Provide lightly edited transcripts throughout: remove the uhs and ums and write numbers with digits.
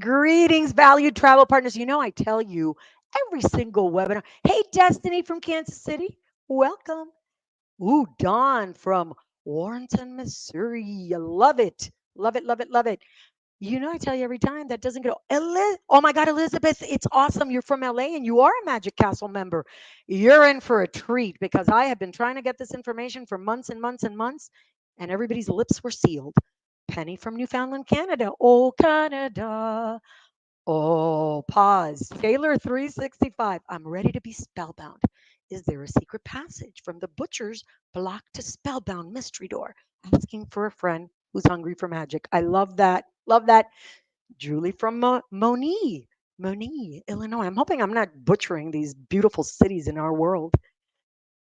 Greetings, valued travel partners. I tell you every single webinar. Hey, Destiny from Kansas City, welcome. Ooh, Dawn from Warrenton, Missouri. I love it. Love it, love it, love it. I tell you every time that doesn't go. Oh my God, Elizabeth, it's awesome. You're from LA and you are a Magic Castle member. You're in for a treat because I have been trying to get this information for months and months and months, and everybody's lips were sealed. Penny from Newfoundland, Canada. Oh, Canada. Oh, pause. Taylor 365. I'm ready to be spellbound. Is there a secret passage from the butcher's block to spellbound mystery door? Asking for a friend who's hungry for magic. I love that. Love that. Julie from Moni, Illinois. I'm hoping I'm not butchering these beautiful cities in our world.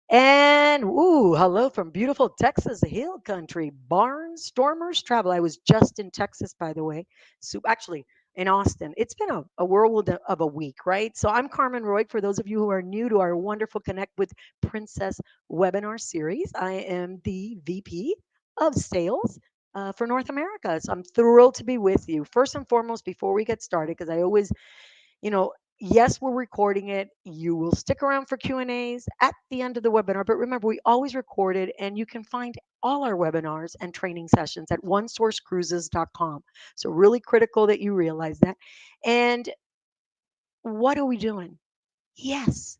And ooh, hello from beautiful Texas Hill Country, Barnstormers Travel. I was just in Texas, by the way. So actually, in Austin. It's been a whirlwind of a week, right? So I'm Carmen Roy. For those of you who are new to our wonderful Connect with Princess webinar series, I am the VP of Sales for North America. So I'm thrilled to be with you. First and foremost, before we get started, because I always you know, yes, we're recording it. You will stick around for Q&As at the end of the webinar, but remember, we always record it and you can find all our webinars and training sessions at onesourcecruises.com. So really critical that you realize that. And what are we doing? Yes,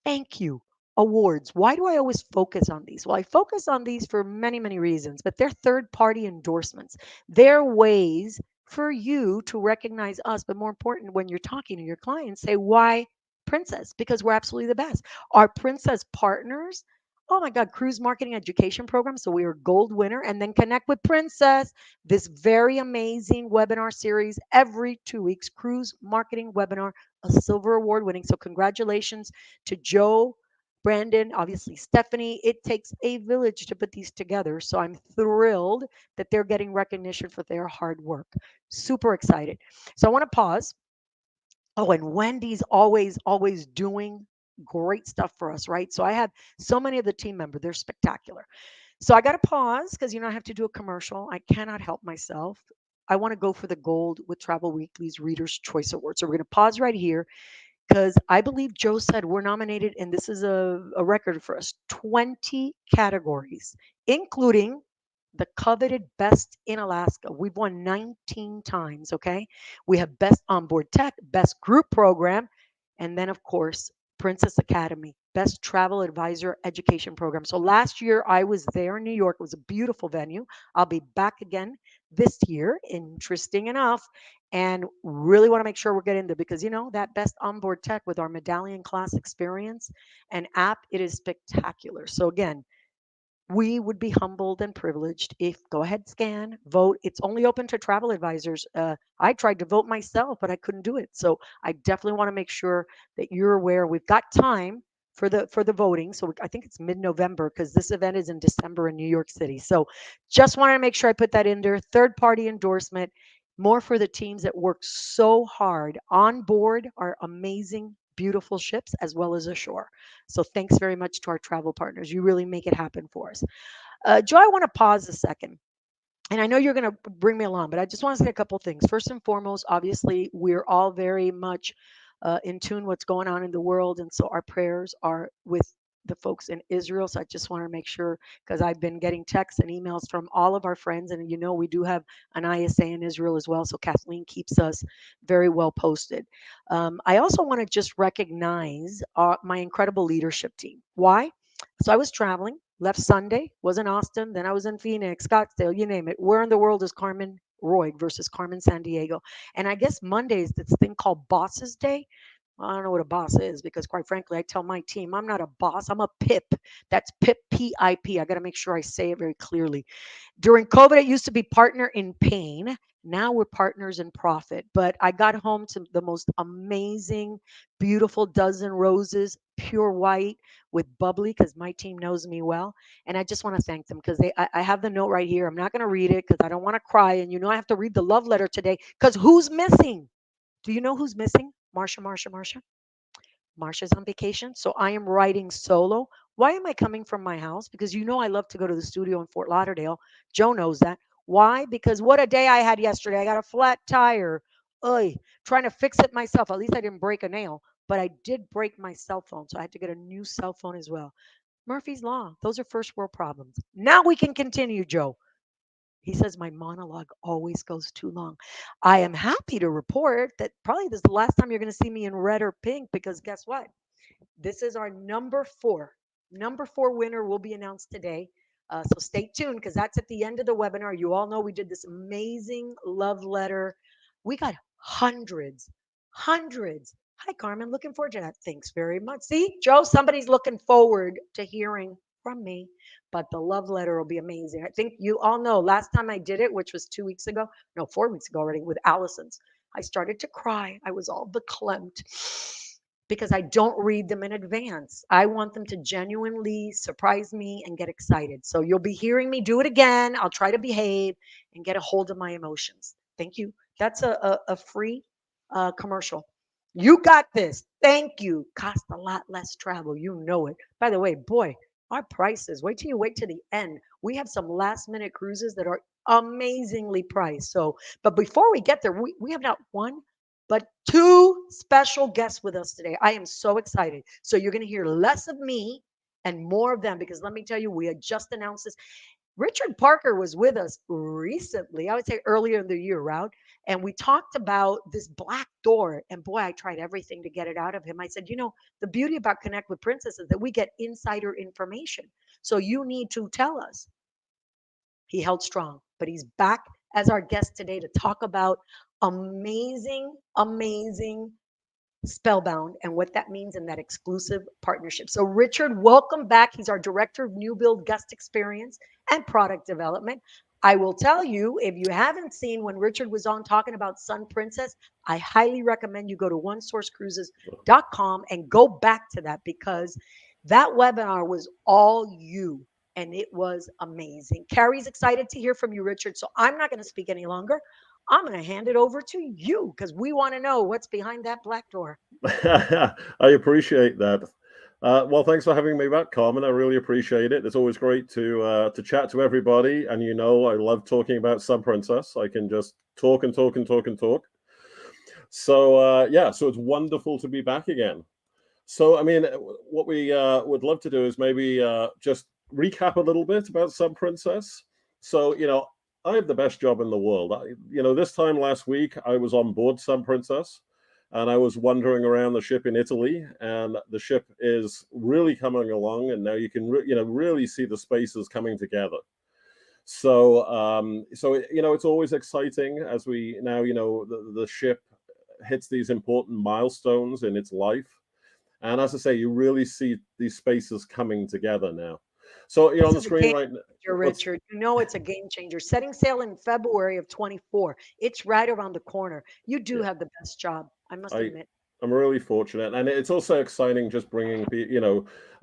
thank you. Awards. Why do I always focus on these? Well, I focus on these for many, many reasons, but they're third party endorsements. They're ways for you to recognize us, but more important, when you're talking to your clients, say, why Princess? Because we're absolutely the best. Our Princess partners, oh my God, cruise marketing education program. So we are gold winner. And then Connect with Princess, this very amazing webinar series every 2 weeks, cruise marketing webinar, a silver award winning. So congratulations to Joe, Brandon, obviously Stephanie. It takes a village to put these together. So I'm thrilled that they're getting recognition for their hard work. Super excited. So I want to pause. Oh, and Wendy's always, always doing great stuff for us, right? So I have so many of the team members, they're spectacular. So I got to pause because, I have to do a commercial. I cannot help myself. I want to go for the gold with Travel Weekly's Reader's Choice Award. So we're going to pause right here because I believe Joe said we're nominated, and this is a record for us, 20 categories, including the coveted Best in Alaska. We've won 19 times, okay? We have Best Onboard Tech, Best Group Program, and then, of course, Princess Academy, Best Travel Advisor Education Program. So last year I was there in New York. It was a beautiful venue. I'll be back again this year, interesting enough, and really want to make sure we're getting there because that best onboard tech with our medallion class experience and app, it is spectacular. So again, we would be humbled and privileged if go ahead, scan, vote. It's only open to travel advisors. I tried to vote myself, but I couldn't do it. So I definitely want to make sure that you're aware. We've got time for the voting. So I think it's mid-November because this event is in December in New York City. So just wanted to make sure I put that in there. Third party endorsement, more for the teams that work so hard on board our amazing, beautiful ships as well as ashore. So thanks very much to our travel partners. You really make it happen for us. Joe, I want to pause a second. And I know you're going to bring me along, but I just want to say a couple things. First and foremost, obviously, we're all very much in tune what's going on in the world. And so our prayers are with the folks in Israel. So I just want to make sure, because I've been getting texts and emails from all of our friends. And we do have an ISA in Israel as well. So Kathleen keeps us very well posted. I also want to just recognize my incredible leadership team. Why? So I was traveling, left Sunday, was in Austin, then I was in Phoenix, Scottsdale, you name it. Where in the world is Carmen Roy versus Carmen San Diego? And I guess Monday is this thing called Bosses Day. Well, I don't know what a boss is because, quite frankly, I tell my team I'm not a boss. I'm a PIP. That's PIP, PIP. I got to make sure I say it very clearly. During COVID, it used to be partner in pain. Now we're partners in profit. But I got home to the most amazing, beautiful dozen roses, pure white with bubbly, because my team knows me well. And I just want to thank them because I have the note right here. I'm not going to read it because I don't want to cry. And I have to read the love letter today because who's missing? Do you know who's missing? Marsha, Marsha, Marsha. Marsha's on vacation, so I am writing solo. Why am I coming from my house? Because I love to go to the studio in Fort Lauderdale. Joe knows that. Why? Because what a day I had yesterday. I got a flat tire. trying to fix it myself. At least I didn't break a nail, but I did break my cell phone. So I had to get a new cell phone as well. Murphy's Law. Those are first world problems. Now we can continue, Joe. He says my monologue always goes too long. I am happy to report that probably this is the last time you're going to see me in red or pink because guess what? This is our number four. Number four winner will be announced today. So stay tuned because that's at the end of the webinar. You all know we did this amazing love letter. We got hundreds, hundreds. Hi, Carmen. Looking forward to that. Thanks very much. See, Joe, somebody's looking forward to hearing from me. But the love letter will be amazing. I think you all know last time I did it, which was 2 weeks ago, no, 4 weeks ago already, with Allison's, I started to cry. I was all verklempt because I don't read them in advance. I want them to genuinely surprise me and get excited. So you'll be hearing me do it again. I'll try to behave and get a hold of my emotions. Thank you. That's a free commercial. You got this. Thank you. Cost a lot less travel. You know it. By the way, boy, our prices, wait till the end. We have some last minute cruises that are amazingly priced. So, but before we get there, we have not one, but two special guests with us today. I am so excited. So you're going to hear less of me and more of them because let me tell you, we had just announced this. Richard Parker was with us recently, I would say earlier in the year, Route, and we talked about this black door. And boy, I tried everything to get it out of him. I said, the beauty about Connect with Princess is that we get insider information. So you need to tell us. He held strong, but he's back as our guest today to talk about amazing, amazing Spellbound and what that means in that exclusive partnership. So, Richard, welcome back. He's our director of new build guest experience and product development. I will tell you, if you haven't seen when Richard was on talking about Sun Princess, I highly recommend you go to onesourcecruises.com and go back to that because that webinar was all you and it was amazing. Carrie's excited to hear from you, Richard. So, I'm not going to speak any longer. I'm going to hand it over to you because we want to know what's behind that black door. I appreciate that. Well, thanks for having me back, Carmen. I really appreciate it. It's always great to chat to everybody. And I love talking about Sun Princess. I can just talk and talk and talk and talk. So so it's wonderful to be back again. So, I mean, what we would love to do is maybe just recap a little bit about Sun Princess. So, I have the best job in the world. This time last week, I was on board Sun Princess and I was wandering around the ship in Italy, and the ship is really coming along. And now you can, really see the spaces coming together. So, it's always exciting as we now, the ship hits these important milestones in its life. And as I say, you really see these spaces coming together now. So, on the screen right now, Richard, it's a game changer. Setting sail in February of 24. It's right around the corner. You do have the best job, I must admit. I'm really fortunate, and it's also exciting just bringing,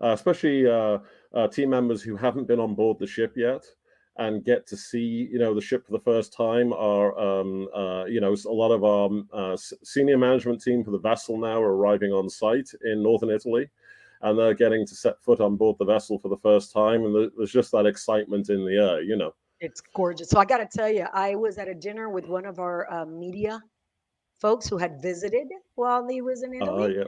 especially team members who haven't been on board the ship yet, and get to see, the ship for the first time. Are a lot of our senior management team for the vessel now are arriving on site in northern Italy, and they're getting to set foot on board the vessel for the first time, and there's just that excitement in the air. It's gorgeous. So I got to tell you, I was at a dinner with one of our media folks who had visited while he was in Italy.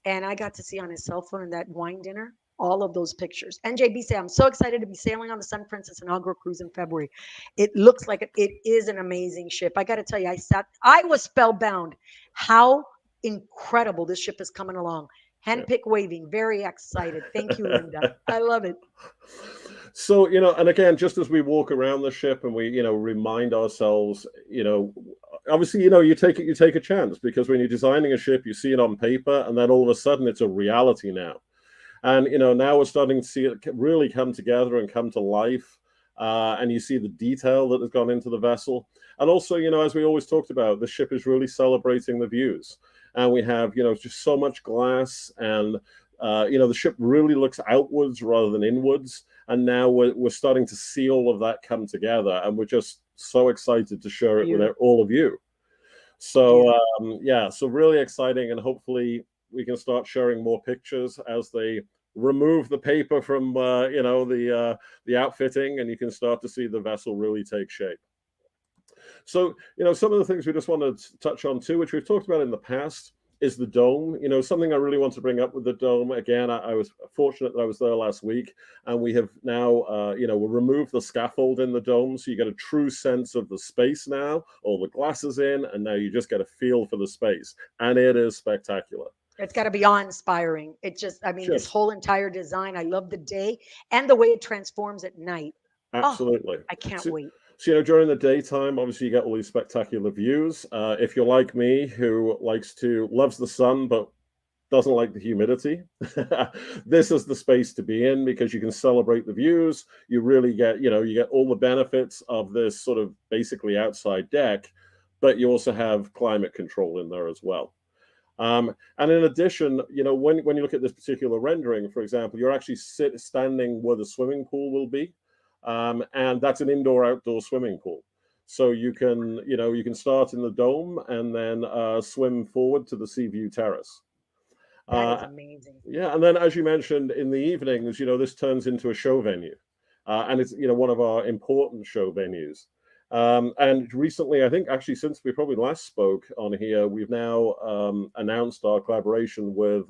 And I got to see on his cell phone in that wine dinner all of those pictures. NJB say, I'm so excited to be sailing on the Sun Princess inaugural cruise in February. It looks like it is an amazing ship. I got to tell you, I was spellbound. How incredible this ship is coming along. Handpick waving, very excited. Thank you, Linda. I love it. So, and again, just as we walk around the ship and we, remind ourselves, obviously, you take a chance because when you're designing a ship, you see it on paper and then all of a sudden it's a reality now. And, now we're starting to see it really come together and come to life. And you see the detail that has gone into the vessel. And also, as we always talked about, the ship is really celebrating the views. And we have, just so much glass and, the ship really looks outwards rather than inwards. And now we're starting to see all of that come together. And we're just so excited to share it with all of you. So, so really exciting. And hopefully we can start sharing more pictures as they remove the paper from, the outfitting, and you can start to see the vessel really take shape. So, some of the things we just want to touch on too, which we've talked about in the past, is the dome. Something I really want to bring up with the dome. Again, I was fortunate that I was there last week, and we have now, we'll remove the scaffold in the dome, so you get a true sense of the space now. All the glass is in, and now you just get a feel for the space, and it is spectacular. It's got to be awe-inspiring. It just, I mean, this Just whole entire design, I love the day and the way it transforms at night. Oh, absolutely. I can't So, wait. during the daytime, obviously, you get all these spectacular views. If you're like me, who loves the sun but doesn't like the humidity, this is the space to be in, because you can celebrate the views. You really get, you get all the benefits of this sort of basically outside deck, but you also have climate control in there as well. And in addition, when you look at this particular rendering, for example, you're actually standing where the swimming pool will be, and that's an indoor-outdoor swimming pool. So you can start in the dome and then swim forward to the sea view terrace. That is Uh, amazing. yeah, and then as you mentioned, in the evenings, this turns into a show venue, and it's one of our important show venues. And recently, I think actually since we probably last spoke on here, we've now announced our collaboration with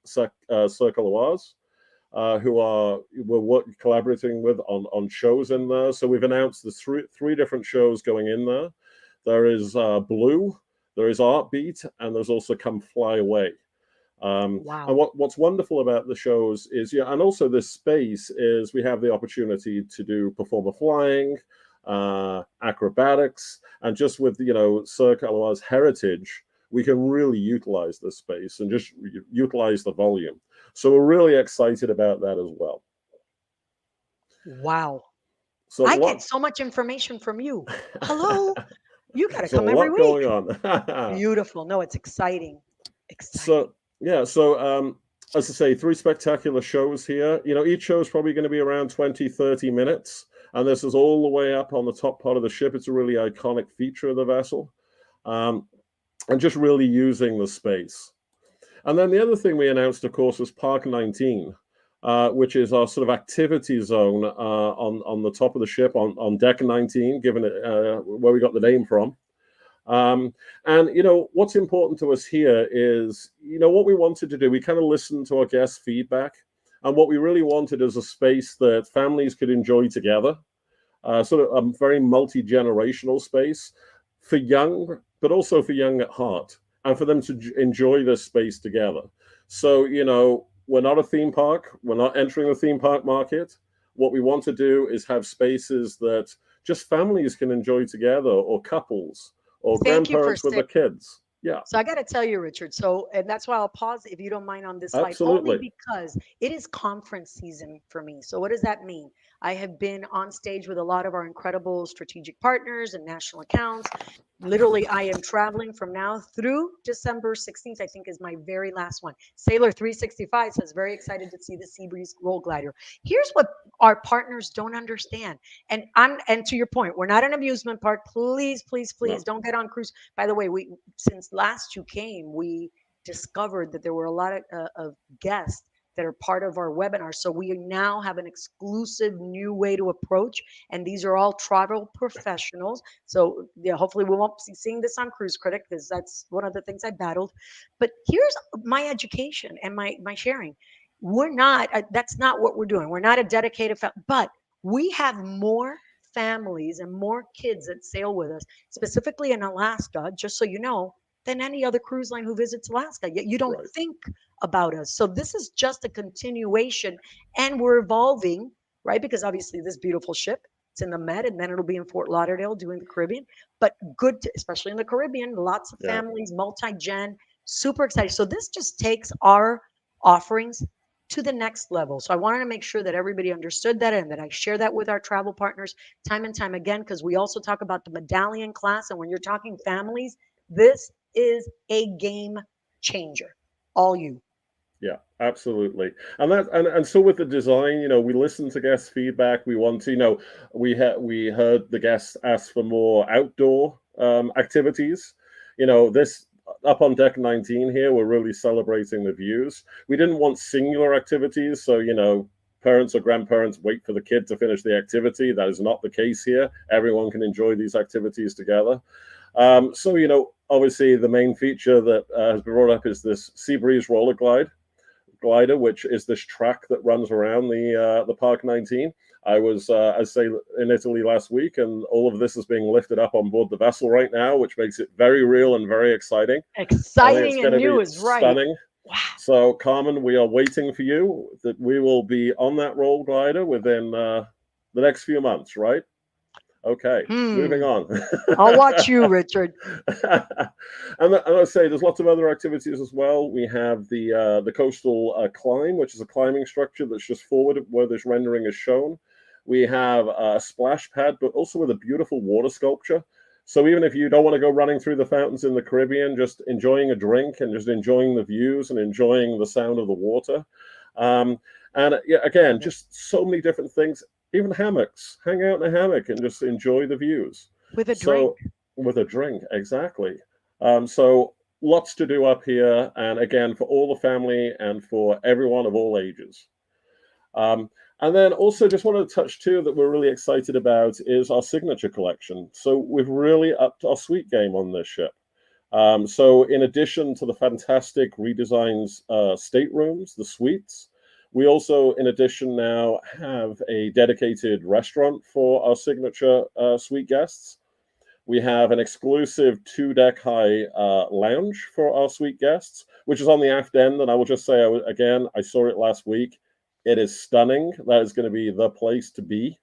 Circle Oise, we're collaborating with on shows in there. So we've announced the three different shows going in there. There is Blue, there is Art Beat, and there's also Come Fly Away. And Wow. what's wonderful about the shows is, and also this space is we have the opportunity to do performer flying, acrobatics, and just with Cirque Alois heritage, we can really utilize this space and just utilize the volume. So we're really excited about that as well. Wow. So I get so much information from you. Hello. You got to so a come every lot going week. on. Beautiful. No, it's exciting. Exciting. So yeah, as I say, three spectacular shows here. Each show is probably going to be around 20, 30 minutes. And this is all the way up on the top part of the ship. It's a really iconic feature of the vessel. And just really using the space. And then the other thing we announced, of course, was Park 19, which is our sort of activity zone on the top of the ship, on deck 19, given it where we got the name from. And what's important to us here is what we wanted to do. We kind of listened to our guest feedback, and what we really wanted is a space that families could enjoy together, sort of a very multi-generational space for young, but also for young at heart, and for them to enjoy this space together. So we're not a theme park. We're not entering the theme park market. What we want to do is have spaces that just families can enjoy together, or couples, or Thank you for grandparents with saying. their kids. Yeah, So I got to tell you, Richard. So, and that's why I'll pause if you don't mind on this slide, only absolutely. because it is conference season for me. So, what does that mean? I have been on stage with a lot of our incredible strategic partners and national accounts. Literally, I am traveling from now through December 16th, I think is my very last one. Sailor 365 says, very excited to see the Seabreeze roll glider. Here's what our partners don't understand. And to your point, we're not an amusement park. Please, please, please No, don't get on cruise. By the way, we since last you came, we discovered that there were a lot of guests that are part of our webinar. So we now have an exclusive new way to approach, and these are all travel professionals. So yeah, hopefully we won't be seeing this on Cruise Critic, because that's one of the things I battled. But here's my education and my sharing. We're not. That's not what we're doing. We're not a dedicated, but we have more families and more kids that sail with us, specifically in Alaska. Just so you know, than any other cruise line who visits Alaska. Yet you don't right. think about us. So this is just a continuation, and we're evolving, right? Because obviously this beautiful ship, it's in the Med, and then it'll be in Fort Lauderdale doing the Caribbean. But good, especially in the Caribbean, lots of Yeah, families, multi-gen, super excited. So this just takes our offerings to the next level. So I wanted to make sure that everybody understood that, and that I share that with our travel partners time and time again, because we also talk about the medallion class. And when you're talking families, this is a game changer. All you. yeah, absolutely. And so with the design, we listen to guest feedback. We want to, we heard the guests ask for more outdoor activities. This up on deck 19 here, we're really celebrating the views. We didn't want singular activities, so parents or grandparents wait for the kid to finish the activity. That is not the case here. Everyone can enjoy these activities together. So, obviously the main feature that has been brought up is this Sea Breeze roller glider, which is this track that runs around the Park 19. I was, I say, in Italy last week, and all of this is being lifted up on board the vessel right now, which makes it very real and very exciting. I think it's Exciting going and to be new is right. stunning. Wow. So, Carmen, we are waiting for you. That we will be on that roll glider within the next few months, right? Okay, moving on. I'll watch you, Richard. And I say there's lots of other activities as well. We have the coastal climb, which is a climbing structure that's just forward where this rendering is shown. We have a splash pad, but also with a beautiful water sculpture. So even if you don't want to go running through the fountains in the Caribbean, just enjoying a drink and just enjoying the views and enjoying the sound of the water. And yeah, again, just so many different things. Even hammocks, hang out in a hammock and just enjoy the views. With a So drink. with a drink, exactly. So lots to do up here, and again for all the family and for everyone of all ages. And then also just wanted to touch too that we're really excited about is our signature collection. So we've really upped our suite game on this ship. So in addition to the fantastic redesigns staterooms, the suites, we also, in addition, now have a dedicated restaurant for our signature suite guests. We have an exclusive 2-deck high lounge for our suite guests, which is on the aft end. And I will just say, again, I saw it last week. It is stunning. That is going to be the place to be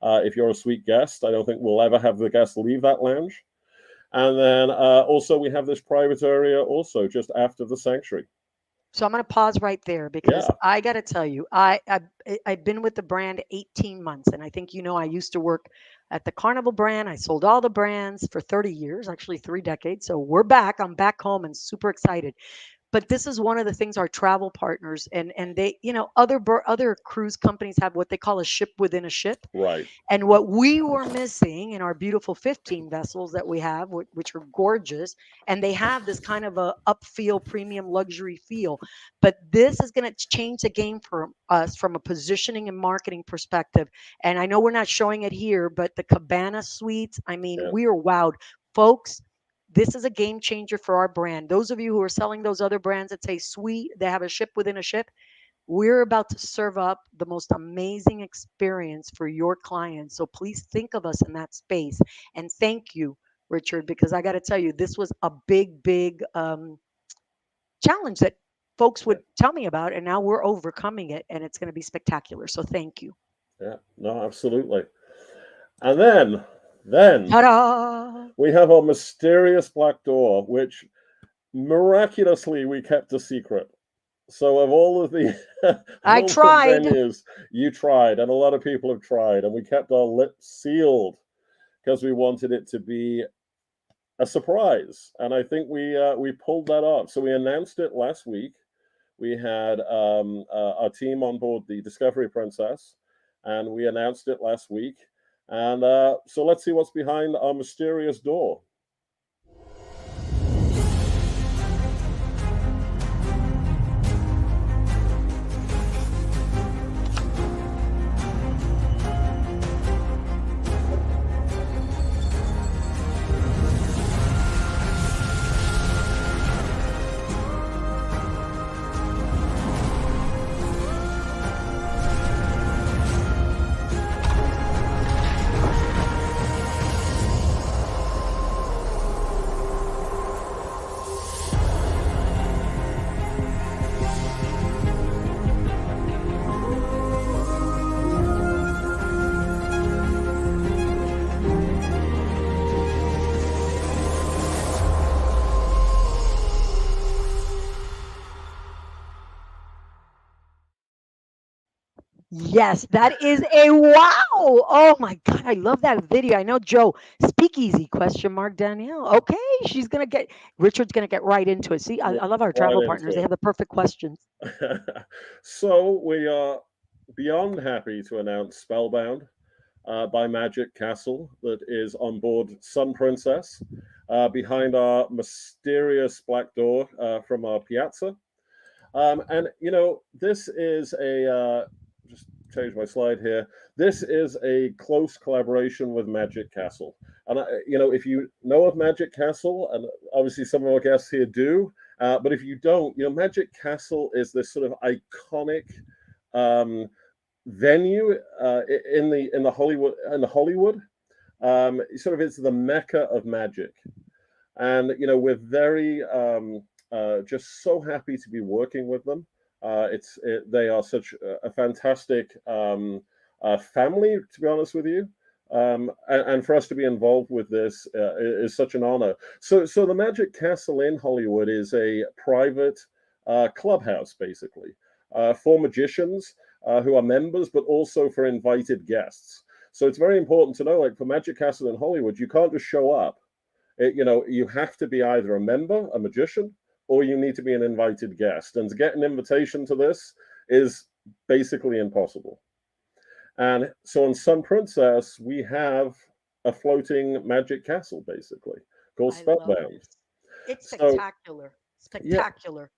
if you're a suite guest. I don't think we'll ever have the guests leave that lounge. And then also we have this private area also just after the sanctuary. So I'm going to pause right there because Yeah, I got to tell you, I've been with the brand 18 months, and I think I used to work at the Carnival brand. I sold all the brands for 30 years, actually 3 decades. So we're back. I'm back home and super excited. But this is one of the things our travel partners and they, other cruise companies have what they call a ship within a ship. right. And what we were missing in our beautiful 15 vessels that we have, which are gorgeous, and they have this kind of a upfeel, premium luxury feel. But this is going to change the game for us from a positioning and marketing perspective. And I know we're not showing it here, but the Cabana suites, I mean, Yeah, we are wowed. Folks, this is a game changer for our brand. Those of you who are selling those other brands that say suite, they have a ship within a ship, we're about to serve up the most amazing experience for your clients. So please think of us in that space. And thank you, Richard, because I got to tell you, this was a big, big challenge that folks yeah, would tell me about. And now we're overcoming it, and it's going to be spectacular. So thank you. yeah. No, absolutely. And then Ta da! we have our mysterious black door, which miraculously we kept a secret. So of all of the of I all the tried. venues, you tried, and a lot of people have tried, and we kept our lips sealed because we wanted it to be a surprise. And I think we pulled that off. So we announced it last week. We had our team on board the Discovery Princess, and we announced it last week. And so let's see what's behind our mysterious door. Yes, that is a wow. Oh my God, I love that video. I know Joe, speakeasy question mark Danielle. Okay, she's gonna get Richard's gonna get right into it. See, I love our Right travel into partners. They it. have the perfect questions. So we are beyond happy to announce Spellbound by Magic Castle that is on board Sun Princess behind our mysterious black door from our piazza. And this is a just change my slide here. This is a close collaboration with Magic Castle. And, if you know of Magic Castle, and obviously some of our guests here do, but if you don't, Magic Castle is this sort of iconic um, venue in the Hollywood. Sort of it's the mecca of magic, and we're very just so happy to be working with them. They are such a fantastic family, to be honest with you. And for us to be involved with this is such an honor. So the Magic Castle in Hollywood is a private clubhouse, basically, for magicians who are members, but also for invited guests. So it's very important to know, like for Magic Castle in Hollywood, you can't just show up. You have to be either a member, a magician, or you need to be an invited guest. And to get an invitation to this is basically impossible. And so on Sun Princess, we have a floating magic castle, basically, called I love Spellbound. this. It's So, spectacular. yeah. Spectacular.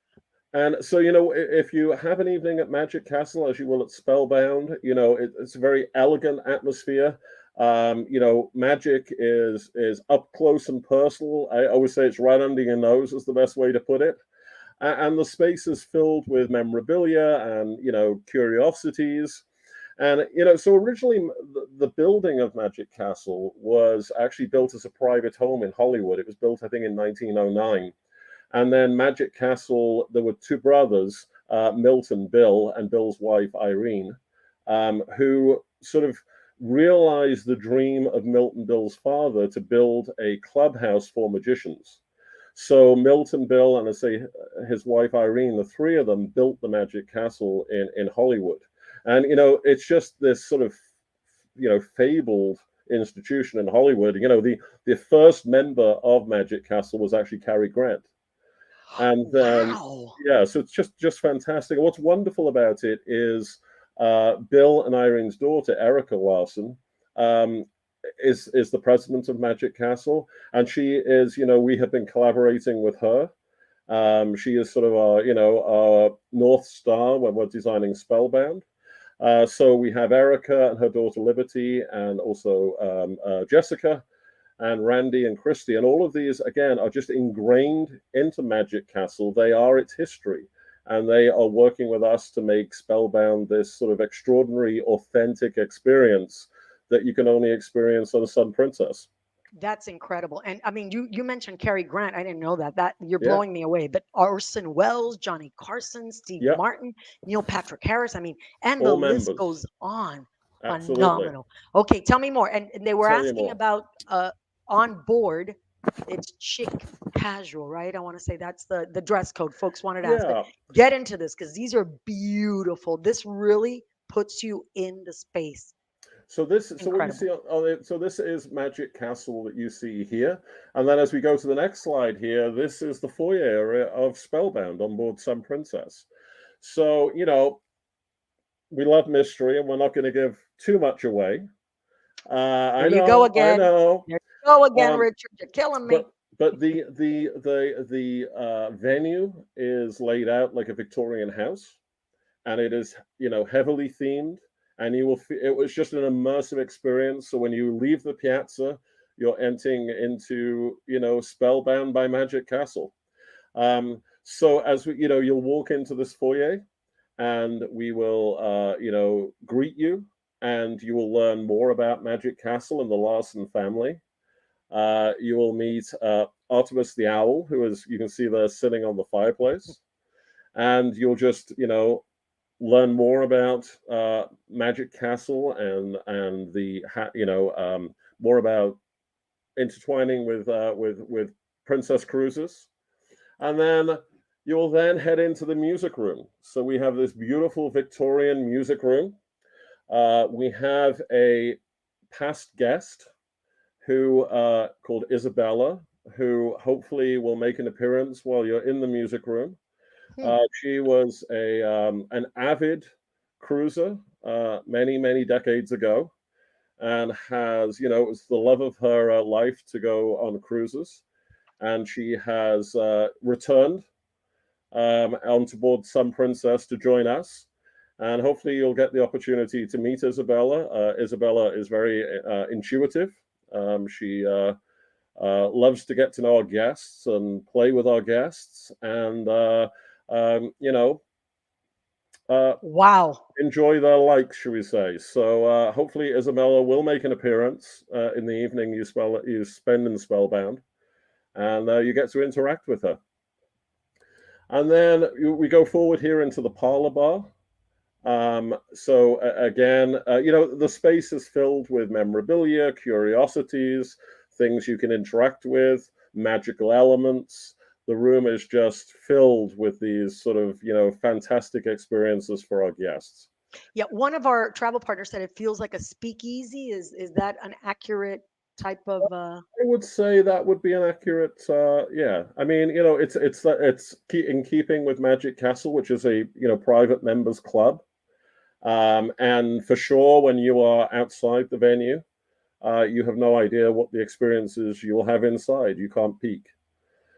And so, if you have an evening at Magic Castle, as you will at Spellbound, it's a very elegant atmosphere. Magic is up close and personal. I always say it's right under your nose is the best way to put it. And the space is filled with memorabilia and, curiosities. And, so originally the building of Magic Castle was actually built as a private home in Hollywood. It was built, I think, in 1909. And then Magic Castle, there were two brothers, Milton Bill and Bill's wife Irene, who sort of realized the dream of Milton Bill's father to build a clubhouse for magicians. So Milton Bill and I say his wife Irene, the three of them built the Magic Castle in Hollywood. And it's just this sort of fabled institution in Hollywood. The first member of Magic Castle was actually Cary Grant. And Wow. yeah, so it's just fantastic. And what's wonderful about it is Bill and Irene's daughter, Erica Larson, is the president of Magic Castle, and she is, we have been collaborating with her. She is sort of our North Star when we're designing Spellbound. So we have Erica and her daughter Liberty, and also Jessica, and Randy and Christy, and all of these again are just ingrained into Magic Castle. They are its history, and they are working with us to make Spellbound this sort of extraordinary, authentic experience that you can only experience on a Sun Princess. That's incredible. And I mean, you mentioned Cary Grant. I didn't know that. That you're Yeah, blowing me away. But Orson Welles, Johnny Carson, Steve yeah, Martin, Neil Patrick Harris. I mean, and the all list members. goes on. Absolutely. Phenomenal. Okay, tell me more. And they were Tell you asking more. about on board. It's chic casual, right? I want to say that's the dress code. Folks wanted to ask, but Yeah. get into this because these are beautiful. This really puts you in the space. So what you Incredible. see on it, so this is Magic Castle that you see here, and then as we go to the next slide here, this is the foyer area of Spellbound on board Sun Princess. So we love mystery, and we're not going to give too much away. There I you go know, I again. know, There you go again, um, Richard. You're killing me. but the venue is laid out like a Victorian house, and it is heavily themed, and it was just an immersive experience. So when you leave the piazza, you're entering into Spellbound by Magic Castle. So as you'll walk into this foyer, and we will greet you, and you will learn more about Magic Castle and the Larson family. You will meet Artemis the owl, who is, you can see there sitting on the fireplace, and you'll just learn more about Magic Castle, and more about intertwining with Princess Cruises, and then you will then head into the music room. So we have this beautiful Victorian music room. We have a past guest who called Isabella, who hopefully will make an appearance while you're in the music room. Hmm. She was an avid cruiser many decades ago, and has it was the love of her life to go on cruises, and she has returned onto board Sun Princess to join us. and hopefully you'll get the opportunity to meet Isabella. Isabella is very intuitive. She loves to get to know our guests and play with our guests, and you know, uh, Wow. enjoy their likes, shall we say? So hopefully Isabella will make an appearance in the evening you spend in Spellbound, and you get to interact with her. And then we go forward here into the parlor bar. Again, the space is filled with memorabilia, curiosities, things you can interact with, magical elements. The room is just filled with these sort of, fantastic experiences for our guests. Yeah, one of our travel partners said it feels like a speakeasy. Is that an accurate type of I would say that would be an accurate, yeah. I mean, in keeping with Magic Castle, which is a private members club. And for sure, when you are outside the venue, you have no idea what the experiences you'll have inside. You can't peek.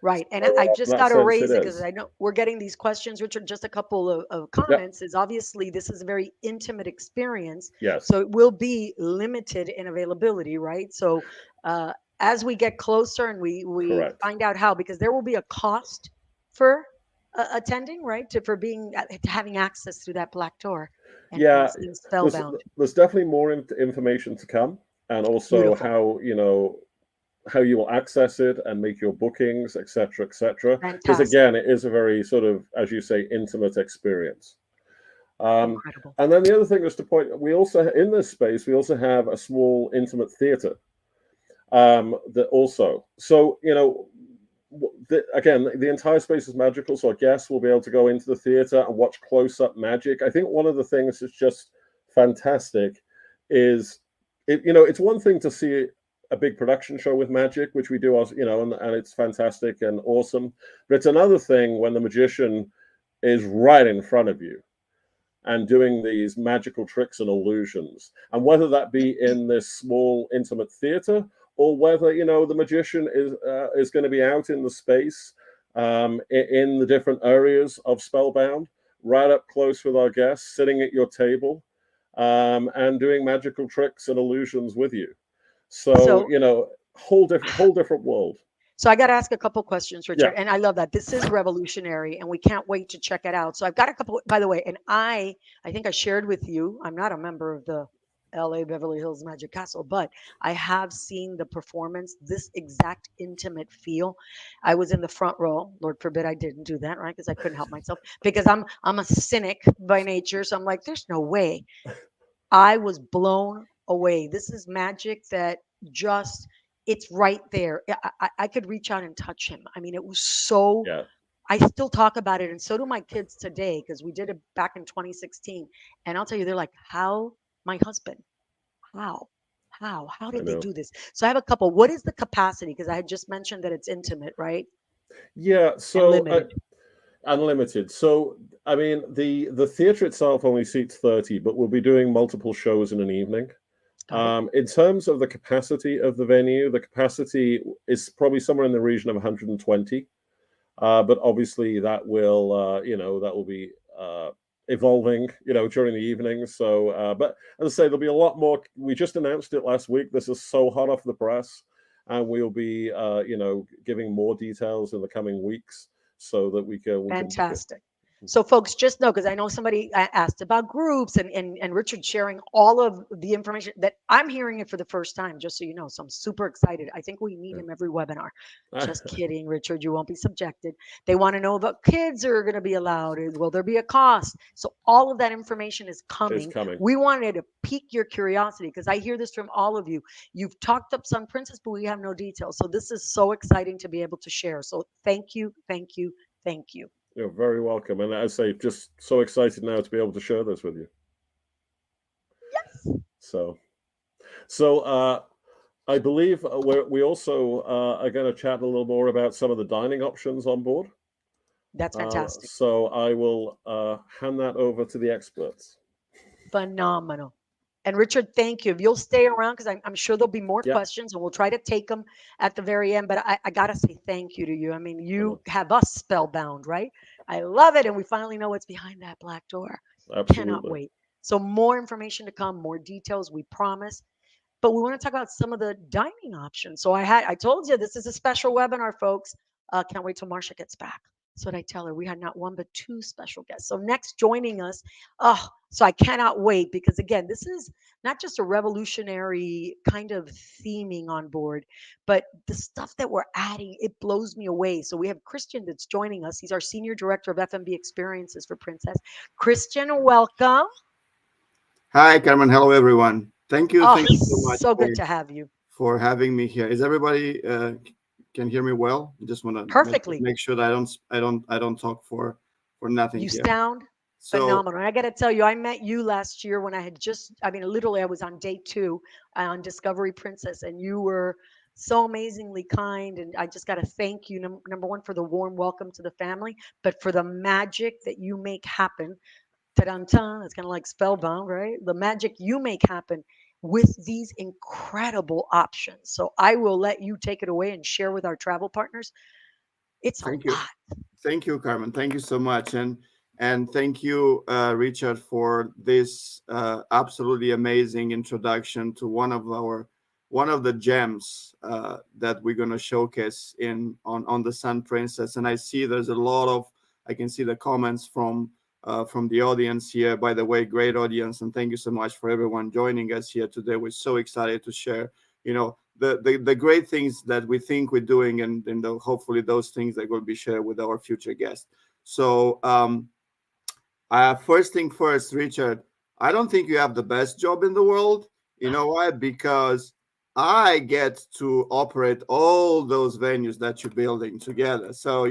right? And I In just that got to sense, it raise it because is. I know we're getting these questions, Richard. Just a couple of Yep. comments is obviously this is a very intimate experience, Yes. so it will be limited in availability, right? So uh, as we get closer and we Correct. find out how, because there will be a cost for attending, right? For being to having access through that black door and Yeah. seeing There's Spellbound. there's definitely more information to come, and also Beautiful, how you will access it and make your bookings, etc., etc. Because fantastic, again, it is a very sort of, as you say, intimate experience. Um, incredible. and then the other thing is to point, we also in this space we also have a small intimate theater. That also, so again, the entire space is magical, so our guests will be able to go into the theater and watch close-up magic. I think one of the things that's just fantastic is it's one thing to see a big production show with magic, which we do, and it's fantastic and awesome. But it's another thing when the magician is right in front of you and doing these magical tricks and illusions. And whether that be in this small intimate theater, or whether the magician is going to be out in the space, in the different areas of Spellbound, right up close with our guests, sitting at your table, and doing magical tricks and illusions with you. So So whole different world. So I got to ask a couple questions, Yeah. Richard, and I love that. This is revolutionary, and we can't wait to check it out. So I've got a couple. By the way, and I think I shared with you. I'm not a member of the L.A. Beverly Hills Magic Castle, but I have seen the performance. This exact intimate feel. I was in the front row. Lord forbid I didn't do that, right? Because I couldn't help myself. Because I'm a cynic by nature, so I'm like, there's no way. I was blown away. This is magic that just it's right there. I could reach out and touch him. I mean, it was so. Yeah. I still talk about it, and so do my kids today because we did it back in 2016. And I'll tell you, they're like, "How, my husband? How? How I did they know. do this?" So I have a couple. What is the capacity? Because I had just mentioned that it's intimate, right, Yeah. and So limited. unlimited. So I mean, the theater itself only seats 30, but we'll be doing multiple shows in an evening. Got it. In terms of the capacity of the venue, the capacity is probably somewhere in the region of 120. But obviously that will be evolving, during the evening. So, but as I say, there'll be a lot more. We just announced it last week. This is so hot off the press, and we'll be, giving more details in the coming weeks so that we can book it. Fantastic. So, folks, just know because I know somebody asked about groups and Richard sharing all of the information that I'm hearing it for the first time, just so you know. So, I'm super excited. I think we need him every webinar. Just kidding, Richard. You won't be subjected. They want to know about kids are going to be allowed. Will there be a cost? So, all of that information is Is coming. coming. We wanted to pique your curiosity because I hear this from all of you. You've talked up Sun Princess, but we have no details. So, this is so exciting to be able to share. So, thank you, thank you, thank you. You're very welcome. And as I say, just so excited now to be able to share this with you. Yes. So, so I believe we also are going to chat a little more about some of the dining options on board. That's fantastic. So I will hand that over to the experts. Phenomenal. And Richard, thank you. If you'll stay around, because I'm sure there'll be more Yeah, questions and we'll try to take them at the very end. But I got to say thank you to you. I mean, I you know. have us spellbound, right? I love it. And we finally know what's behind that black door. Cannot Absolutely. wait. So more information to come, more details, we promise. But we want to talk about some of the dining options. So I told you this is a special webinar, folks. Can't wait till Marsha gets back. That's what I tell her. We had not one but two special guests. So next joining us, oh, so I cannot wait because again, this is not just a revolutionary kind of theming on board, but the stuff that we're adding, it blows me away. So we have Christian that's joining us. He's our senior director of FMB experiences for Princess. Christian, welcome. Hi, Carmen. Hello, everyone. Thank you. Oh, Thank you so much so good to have you. for having me here. Is everybody can hear me well? I just want to Perfectly. make sure that I don't talk for nothing You here. sound So phenomenal. And I got to tell you, I met you last year when I had just, I mean, literally, I was on day two on Discovery Princess, and you were so amazingly kind. And I just got to thank you, number one, for the warm welcome to the family, but for the magic that you make happen. Ta-dun-ta, it's kind of like Spellbound, right? The magic you make happen with these incredible options. So I will let you take it away and share with our travel partners. It's a thank you. lot. Thank you, Carmen. Thank you so much, and thank you, Richard, for this absolutely amazing introduction to one of the gems that we're going to showcase in on the Sun Princess. And I see there's a lot of I can see the comments from the audience here. By the way, great audience, and thank you so much for everyone joining us here today. We're so excited to share, the great things that we think we're doing, and hopefully those things that will be shared with our future guests. So first thing first, Richard, I don't think you have the best job in the world. You know why? Because I get to operate all those venues that you're building together. So,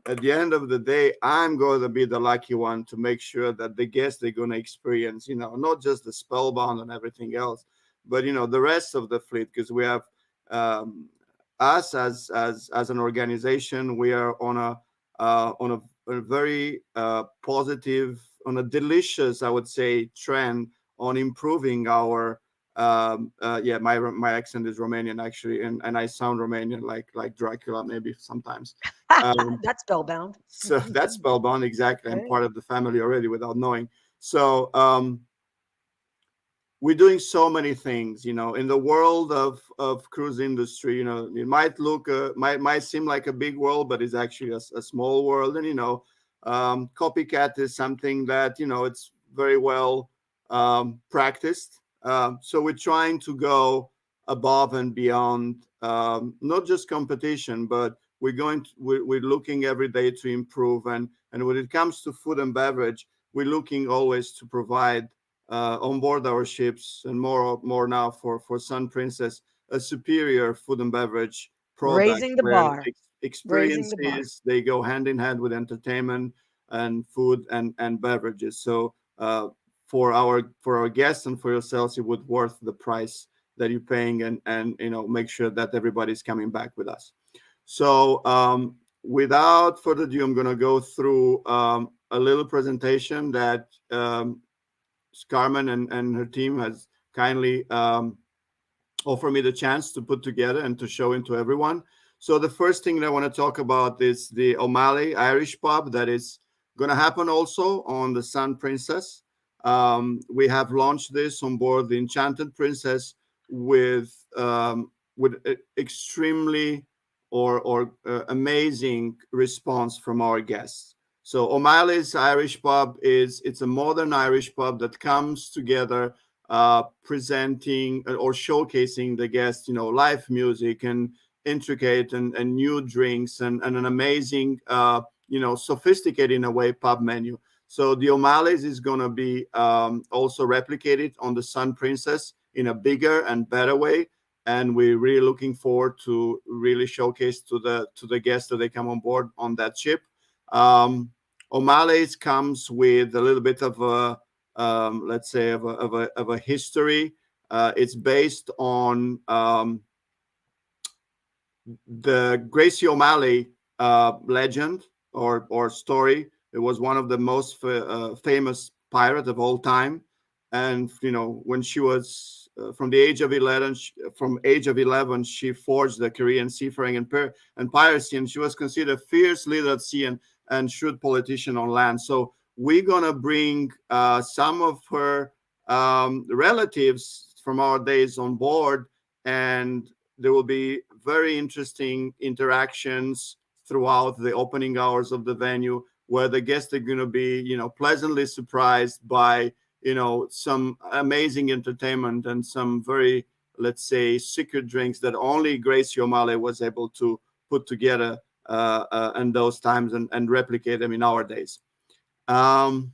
at the end of the day, I'm going to be the lucky one to make sure that the guests they're going to experience, not just the Spellbound and everything else, but, the rest of the fleet, because we have um, us as an organization, we are on a very positive, on a delicious, I would say, trend on improving our. Yeah, my accent is Romanian actually, and I sound Romanian like Dracula maybe sometimes. Um, That's Spellbound. so that's spellbound exactly. I'm Right? part of the family already without knowing. So we're doing so many things, in the world of cruise industry. It might look might seem like a big world, but it's actually a small world. And copycat is something that it's very well practiced. So we're trying to go above and beyond, not just competition, but we're looking every day to improve. And when it comes to food and beverage, we're looking always to provide on board our ships, and more now for Sun Princess, a superior food and beverage product Raising the where bar. Raising the bar. experiences they go hand in hand with entertainment and food and beverages. So for our guests and for yourselves, it would worth the price that you're paying, and make sure that everybody's coming back with us. So without further ado, I'm going to go through a little presentation that Carmen and her team has kindly offered me the chance to put together and to show into everyone. So the first thing that I want to talk about is the O'Malley Irish pub that is going to happen also on the Sun Princess. We have launched this on board the Enchanted Princess with extremely or amazing response from our guests. So O'Malley's Irish pub it's a modern Irish pub that comes together, presenting or showcasing the guests, live music and intricate and new drinks, and an amazing, sophisticated in a way pub menu. So the O'Malley's is going to be also replicated on the Sun Princess in a bigger and better way. And we're really looking forward to really showcase to the guests that they come on board on that ship. Um, O'Malley's comes with a little bit of a, let's say, of a history. It's based on the Gracie O'Malley legend or story. It was one of the most famous pirate of all time, and when she was from the age of 11, she forged the Korean seafaring and piracy, and she was considered a fierce leader at sea and shrewd politician on land. So we're gonna bring some of her relatives from our days on board, and there will be very interesting interactions throughout the opening hours of the venue, where the guests are going to be, pleasantly surprised by, some amazing entertainment and some very, let's say, secret drinks that only Gracie O'Malley was able to put together in those times, and replicate them in our days. Um,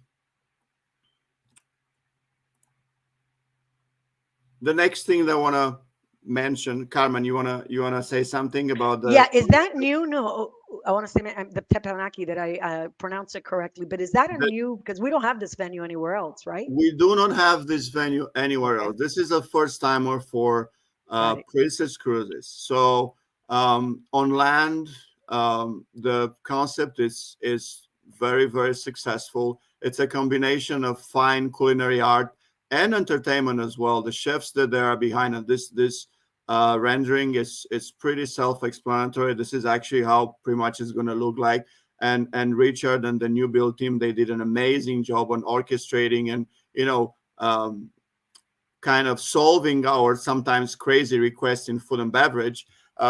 the next thing that I want to mention, Carmen, you wanna say something about the? Yeah, is that new? No, I want to say the teppanyaki that I pronounce it correctly, but is that a new? Because we don't have this venue anywhere else, right? We do not have this venue anywhere Okay, else. This is a first timer for got it. Princess Cruises. So on land, the concept is very, very successful. It's a combination of fine culinary art and entertainment as well. The chefs that they are behind it, this rendering is pretty self-explanatory. This is actually how pretty much it's going to look like. And Richard and the new build team, they did an amazing job on orchestrating and, kind of solving our sometimes crazy requests in food and beverage.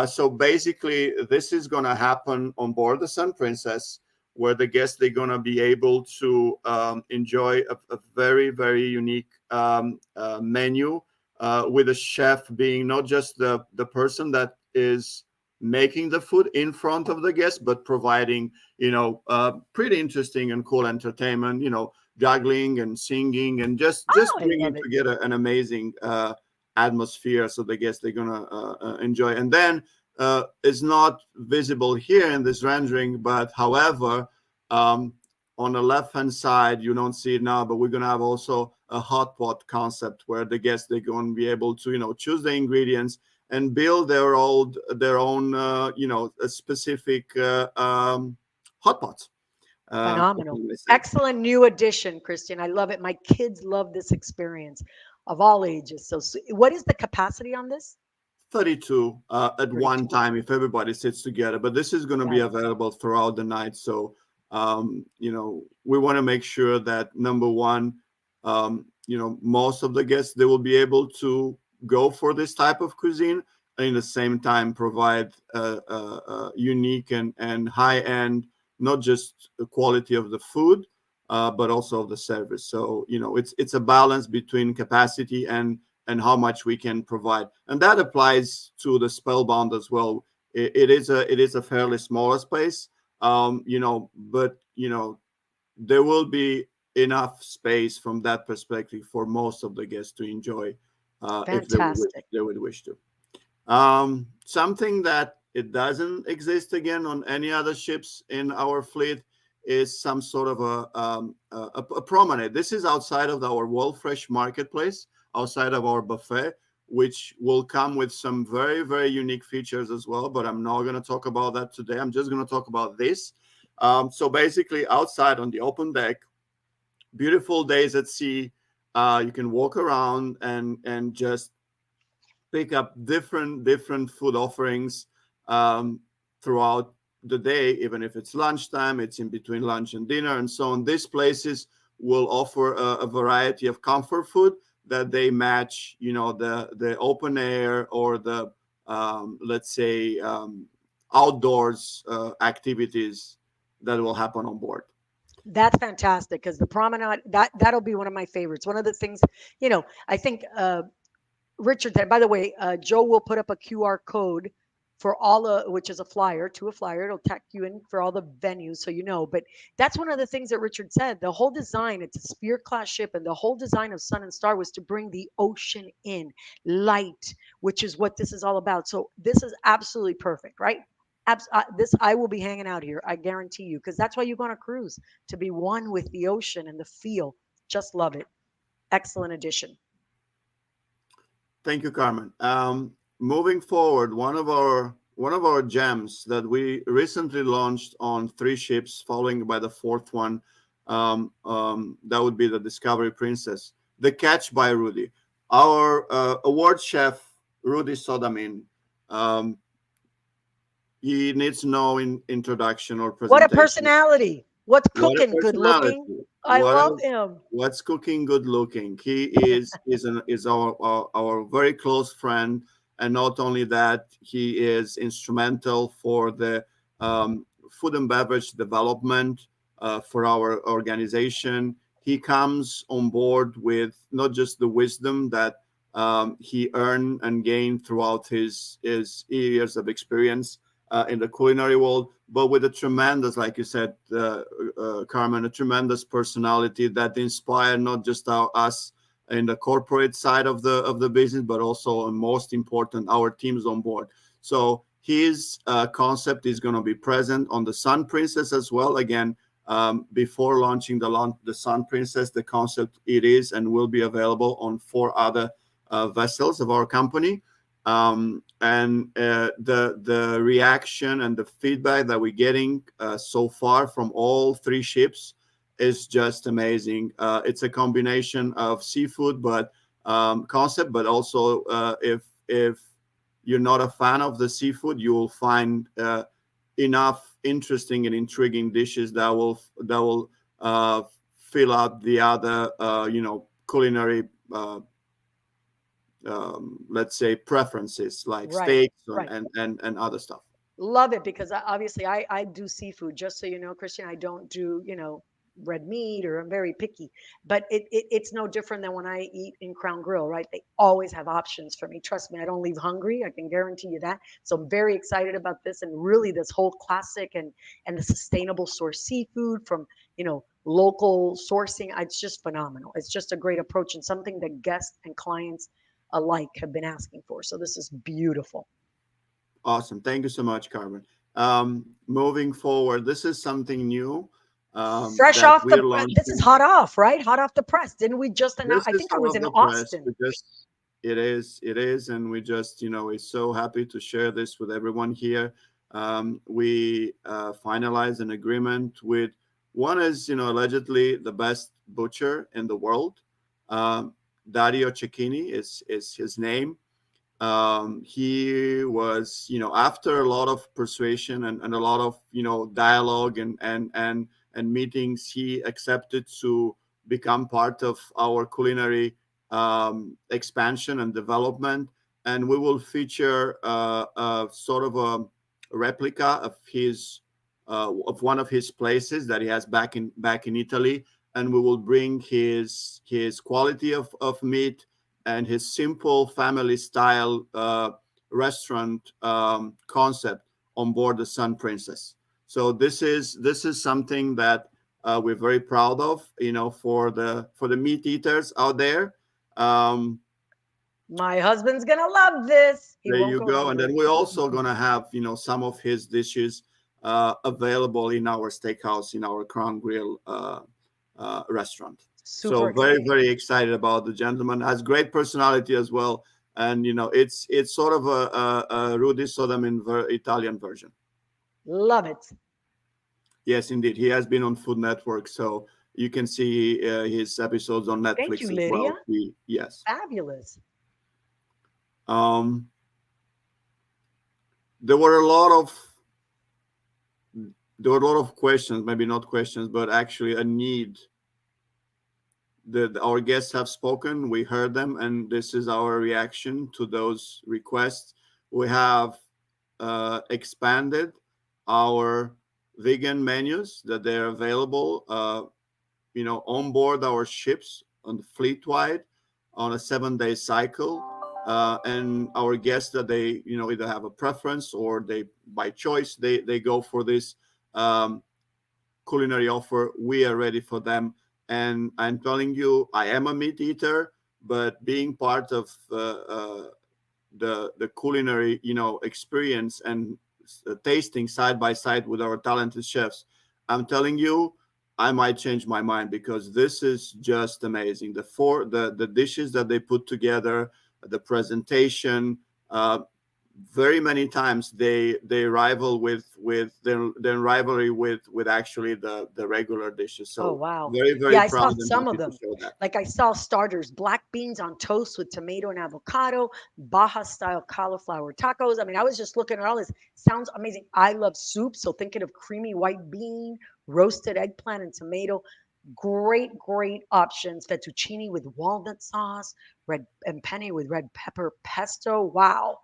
So basically, this is going to happen on board the Sun Princess, where the guests, they're going to be able to enjoy a very, very unique menu, with a chef being not just the person that is making the food in front of the guests, but providing, pretty interesting and cool entertainment, juggling and singing, and just Oh, I bringing love it. together an amazing atmosphere, so the guests, they're gonna enjoy. And then it's not visible here in this rendering, but however, um, on the left hand side, you don't see it now, but we're gonna have also a hot pot concept, where the guests, they're going to be able to, choose the ingredients and build their own specific hot pots. Phenomenal. Let's say. Excellent new addition, Christian. I love it. My kids love this experience of all ages. So, what is the capacity on this? 32 at one 32. time if everybody sits together, but this is going to be Got it. available throughout the night. So we want to make sure that, number one, most of the guests, they will be able to go for this type of cuisine, and in the same time provide unique and high end, not just the quality of the food, but also of the service. So it's a balance between capacity and how much we can provide, and that applies to the Spellbound as well. It is a fairly smaller space, but there will be enough space from that perspective for most of the guests to enjoy, if Fantastic. they would wish to. Something that it doesn't exist again on any other ships in our fleet is some sort of a promenade. This is outside of our World Fresh marketplace, outside of our buffet, which will come with some very, very unique features as well. But I'm not going to talk about that today. I'm just going to talk about this. So basically, outside on the open deck, beautiful days at sea, you can walk around and just pick up different food offerings throughout the day. Even if it's lunchtime, it's in between lunch and dinner and so on. These places will offer a variety of comfort food that they match, the open air or the let's say outdoors activities that will happen on board. That's fantastic because the promenade that'll be one of my favorites. One of the things, I think Richard, by the way, Joe will put up a QR code for all which is a flyer to a flyer. It'll tag you in for all the venues, so you know. But that's one of the things that Richard said. The whole design, it's a spear class ship, and the whole design of Sun and Star was to bring the ocean in, light, which is what this is all about. So this is absolutely perfect, right? This I will be hanging out here. I guarantee you, because that's why you go on a cruise to be one with the ocean and the feel. Just love it. Excellent addition. Thank you, Carmen. Moving forward, one of our gems that we recently launched on 3 ships, following by the fourth one, that would be the Discovery Princess, the Catch by Rudy. Our award chef Rudy Sodamin. Um, he needs no introduction or What a presentation. personality. What's What a cooking? Good looking. personality! I What love a him. what's cooking good looking. He is our very close friend, and not only that, he is instrumental for the food and beverage development for our organization. He comes on board with not just the wisdom that he earned and gained throughout his years of experience in the culinary world, but with a tremendous, like you said, Carmen, a tremendous personality that inspired not just us in the corporate side of the business, but also, and most important, our teams on board. So his concept is going to be present on the Sun Princess as well. Again, before launching the Sun Princess, the concept it is and will be available on 4 other vessels of our company. And the reaction and the feedback that we're getting so far from all 3 ships is just amazing. It's a combination of seafood, but concept, but also if you're not a fan of the seafood, you will find enough interesting and intriguing dishes that will uh, fill out the other culinary let's say preferences like Right, steaks right. and other stuff. Love it because obviously I do seafood. Just so you know, Christian, I don't do red meat, or I'm very picky. But it's no different than when I eat in Crown Grill, right? They always have options for me. Trust me, I don't leave hungry. I can guarantee you that. So I'm very excited about this, and really this whole classic and the sustainable source seafood from local sourcing. It's just phenomenal. It's just a great approach and something that guests and clients alike have been asking for. So this is beautiful. Awesome, thank you so much, Carmen. Moving forward, this is something new Fresh that off the we're this is launching. hot off, right? Hot off the press. Didn't we just announce? This I is think it hot was off in the press. Austin. It is, and we just we're so happy to share this with everyone here. We finalized an agreement with one is allegedly the best butcher in the world. Um, Dario Cecchini is his name. He was after a lot of persuasion and a lot of dialogue and meetings, he accepted to become part of our culinary expansion and development, and we will feature a sort of a replica of his of one of his places that he has back in Italy, and we will bring his quality of meat and his simple family style restaurant concept on board the Sun Princess. So this is something that we're very proud of, for the meat eaters out there. Um, My husband's gonna love this. He there won't you go go. And then hungry. we're also gonna have some of his dishes available in our steakhouse, in our Crown Grill restaurant. Super So very, exciting. very excited about the gentleman. Has great personality as well, and it's sort of a Rudy Sodamin Italian version. Love it. Yes, indeed, he has been on Food Network, so you can see his episodes on Thank you, Netflix as Lydia. well. Yes. Fabulous. Um, there were a lot of questions, maybe not questions, but actually a need. Our guests have spoken, we heard them, and this is our reaction to those requests. We have expanded our vegan menus that they're available on board our ships on the fleet wide on a 7-day cycle, and our guests that they either have a preference or they by choice they go for this um, culinary offer. We are ready for them. And I'm telling you, I am a meat eater, but being part of the culinary experience and tasting side by side with our talented chefs, I'm telling you, I might change my mind because this is just amazing. The dishes that they put together, the presentation, uh, very many times they rival with their rivalry with actually the regular dishes. Oh, So wow. very, Yeah, very I saw proud and some of happy to them. show that. Like I saw starters, black beans on toast with tomato and avocado, Baja style cauliflower tacos. I mean, I was just looking at all this. Sounds amazing. I love soup, so thinking of creamy white bean, roasted eggplant and tomato. Great, great options. Fettuccine with walnut sauce, red and penne with red pepper pesto. Wow.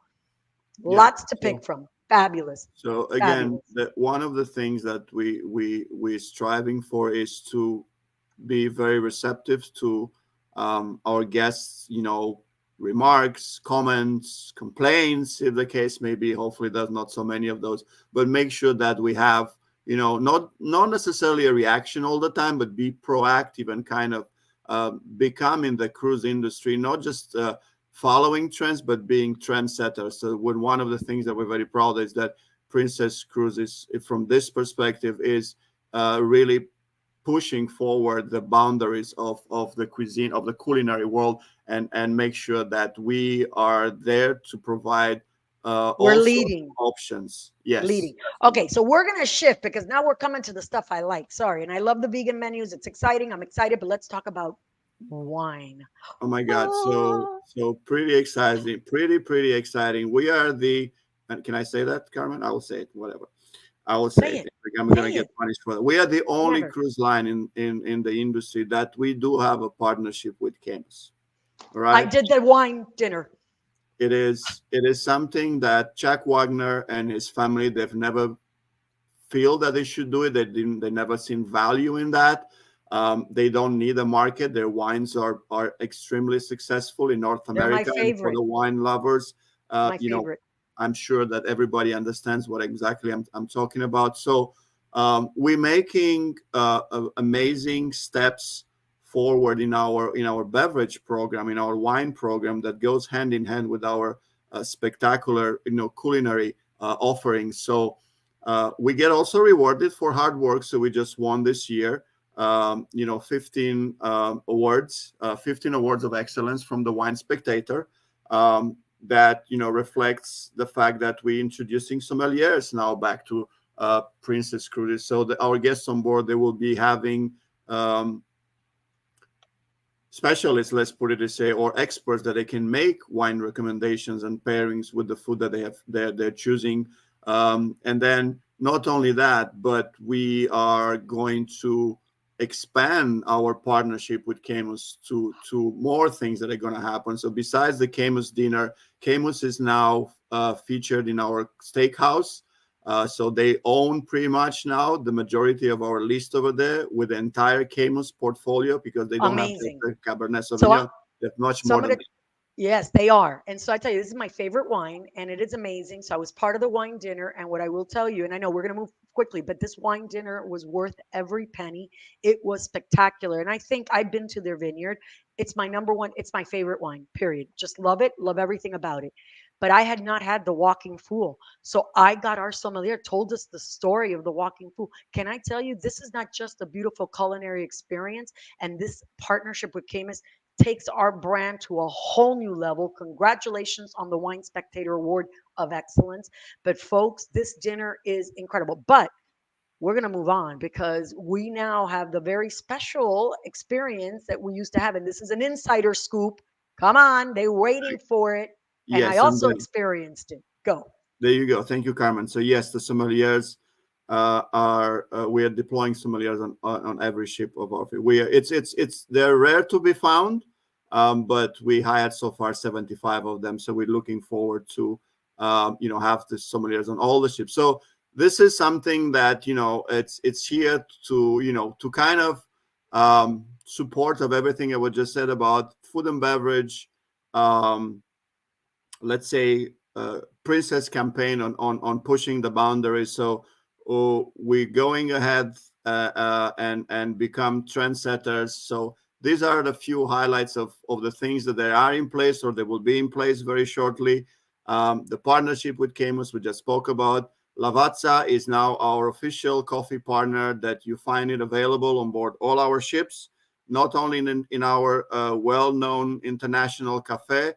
Yeah. Lots to pick from. Fabulous. So again, Fabulous. one of the things that we striving for is to be very receptive to our guests, remarks, comments, complaints, if the case may be. Hopefully, there's not so many of those, but make sure that we have, not necessarily a reaction all the time, but be proactive and kind of become in the cruise industry, not just following trends, but being trendsetters. So, one of the things that we're very proud of is that Princess Cruises, from this perspective, is really pushing forward the boundaries of the cuisine of the culinary world, and make sure that we are there to provide We're all sorts leading. of options. Yes, Leading. Okay, definitely. so we're gonna shift because now we're coming to the stuff I like. Sorry, and I love the vegan menus. It's exciting. I'm excited, but let's talk about wine. Oh my God, so Oh, so pretty exciting, pretty exciting. We are the, and can I say that, Carmen? I will say it, whatever. I will say say it. it. I'm Say gonna get it. punished for that. We are the only Never. cruise line in the industry that we do have a partnership with Camus. All I right. did the wine dinner. It is something that Jack Wagner and his family, they've never feel that they should do it. They never seen value in that. They don't need a market. Their wines are extremely successful in North They're my America, and for favorite. the wine lovers, My favorite. I'm sure that everybody understands what exactly I'm talking about. So we're making amazing steps forward in our beverage program, in our wine program, that goes hand in hand with our spectacular culinary offerings. So we get also rewarded for hard work. So we just won this year, 15 awards, 15 awards of excellence from the Wine Spectator. That reflects the fact that we're introducing sommeliers now back to Princess Cruises. So our guests on board, they will be having specialists, let's put it this way, or experts that they can make wine recommendations and pairings with the food that they're choosing. And then not only that, but we are going to expand our partnership with Camus to more things that are going to happen. So besides the Camus dinner, Camus is now featured in our steakhouse. So they own pretty much now the majority of our list over there with the entire Camus portfolio, because they don't have just Amazing. the Cabernet So Sauvignon. They have much so I'm more than gonna that. Yes, they are. And so I tell you, this is my favorite wine, and it is amazing. So I was part of the wine dinner, and what I will tell you, and I know we're going to move quickly, but this wine dinner was worth every penny. It was spectacular, and I think I've been to their vineyard. It's my number one. It's my favorite wine. Period. Just love it. Love everything about it. But I had not had the Walking Fool, so I got our sommelier told us the story of the Walking Fool. Can I tell you, this is not just a beautiful culinary experience, and this partnership with Camus takes our brand to a whole new level. Congratulations on the Wine Spectator Award of Excellence. But, folks, this dinner is incredible. But we're going to move on because we now have the very special experience that we used to have. And this is an insider scoop. Come on, they're waiting for it. And I Yes, and also then experienced it. Go. there you go. Thank you, Carmen. So yes, the sommeliers are we are deploying sommeliers on every ship of our fleet. It's they're rare to be found, but we hired so far 75 of them. So we're looking forward to have the sommeliers on all the ships. So this is something that it's here to to kind of support of everything I was just said about food and beverage. Um, let's say princess campaign on pushing the boundaries. So we're going ahead and become trendsetters. So these are the few highlights of the things that they are in place or they will be in place very shortly. The partnership with Camus we just spoke about. Lavazza is now our official coffee partner, that you find it available on board all our ships, not only in our well-known international cafe,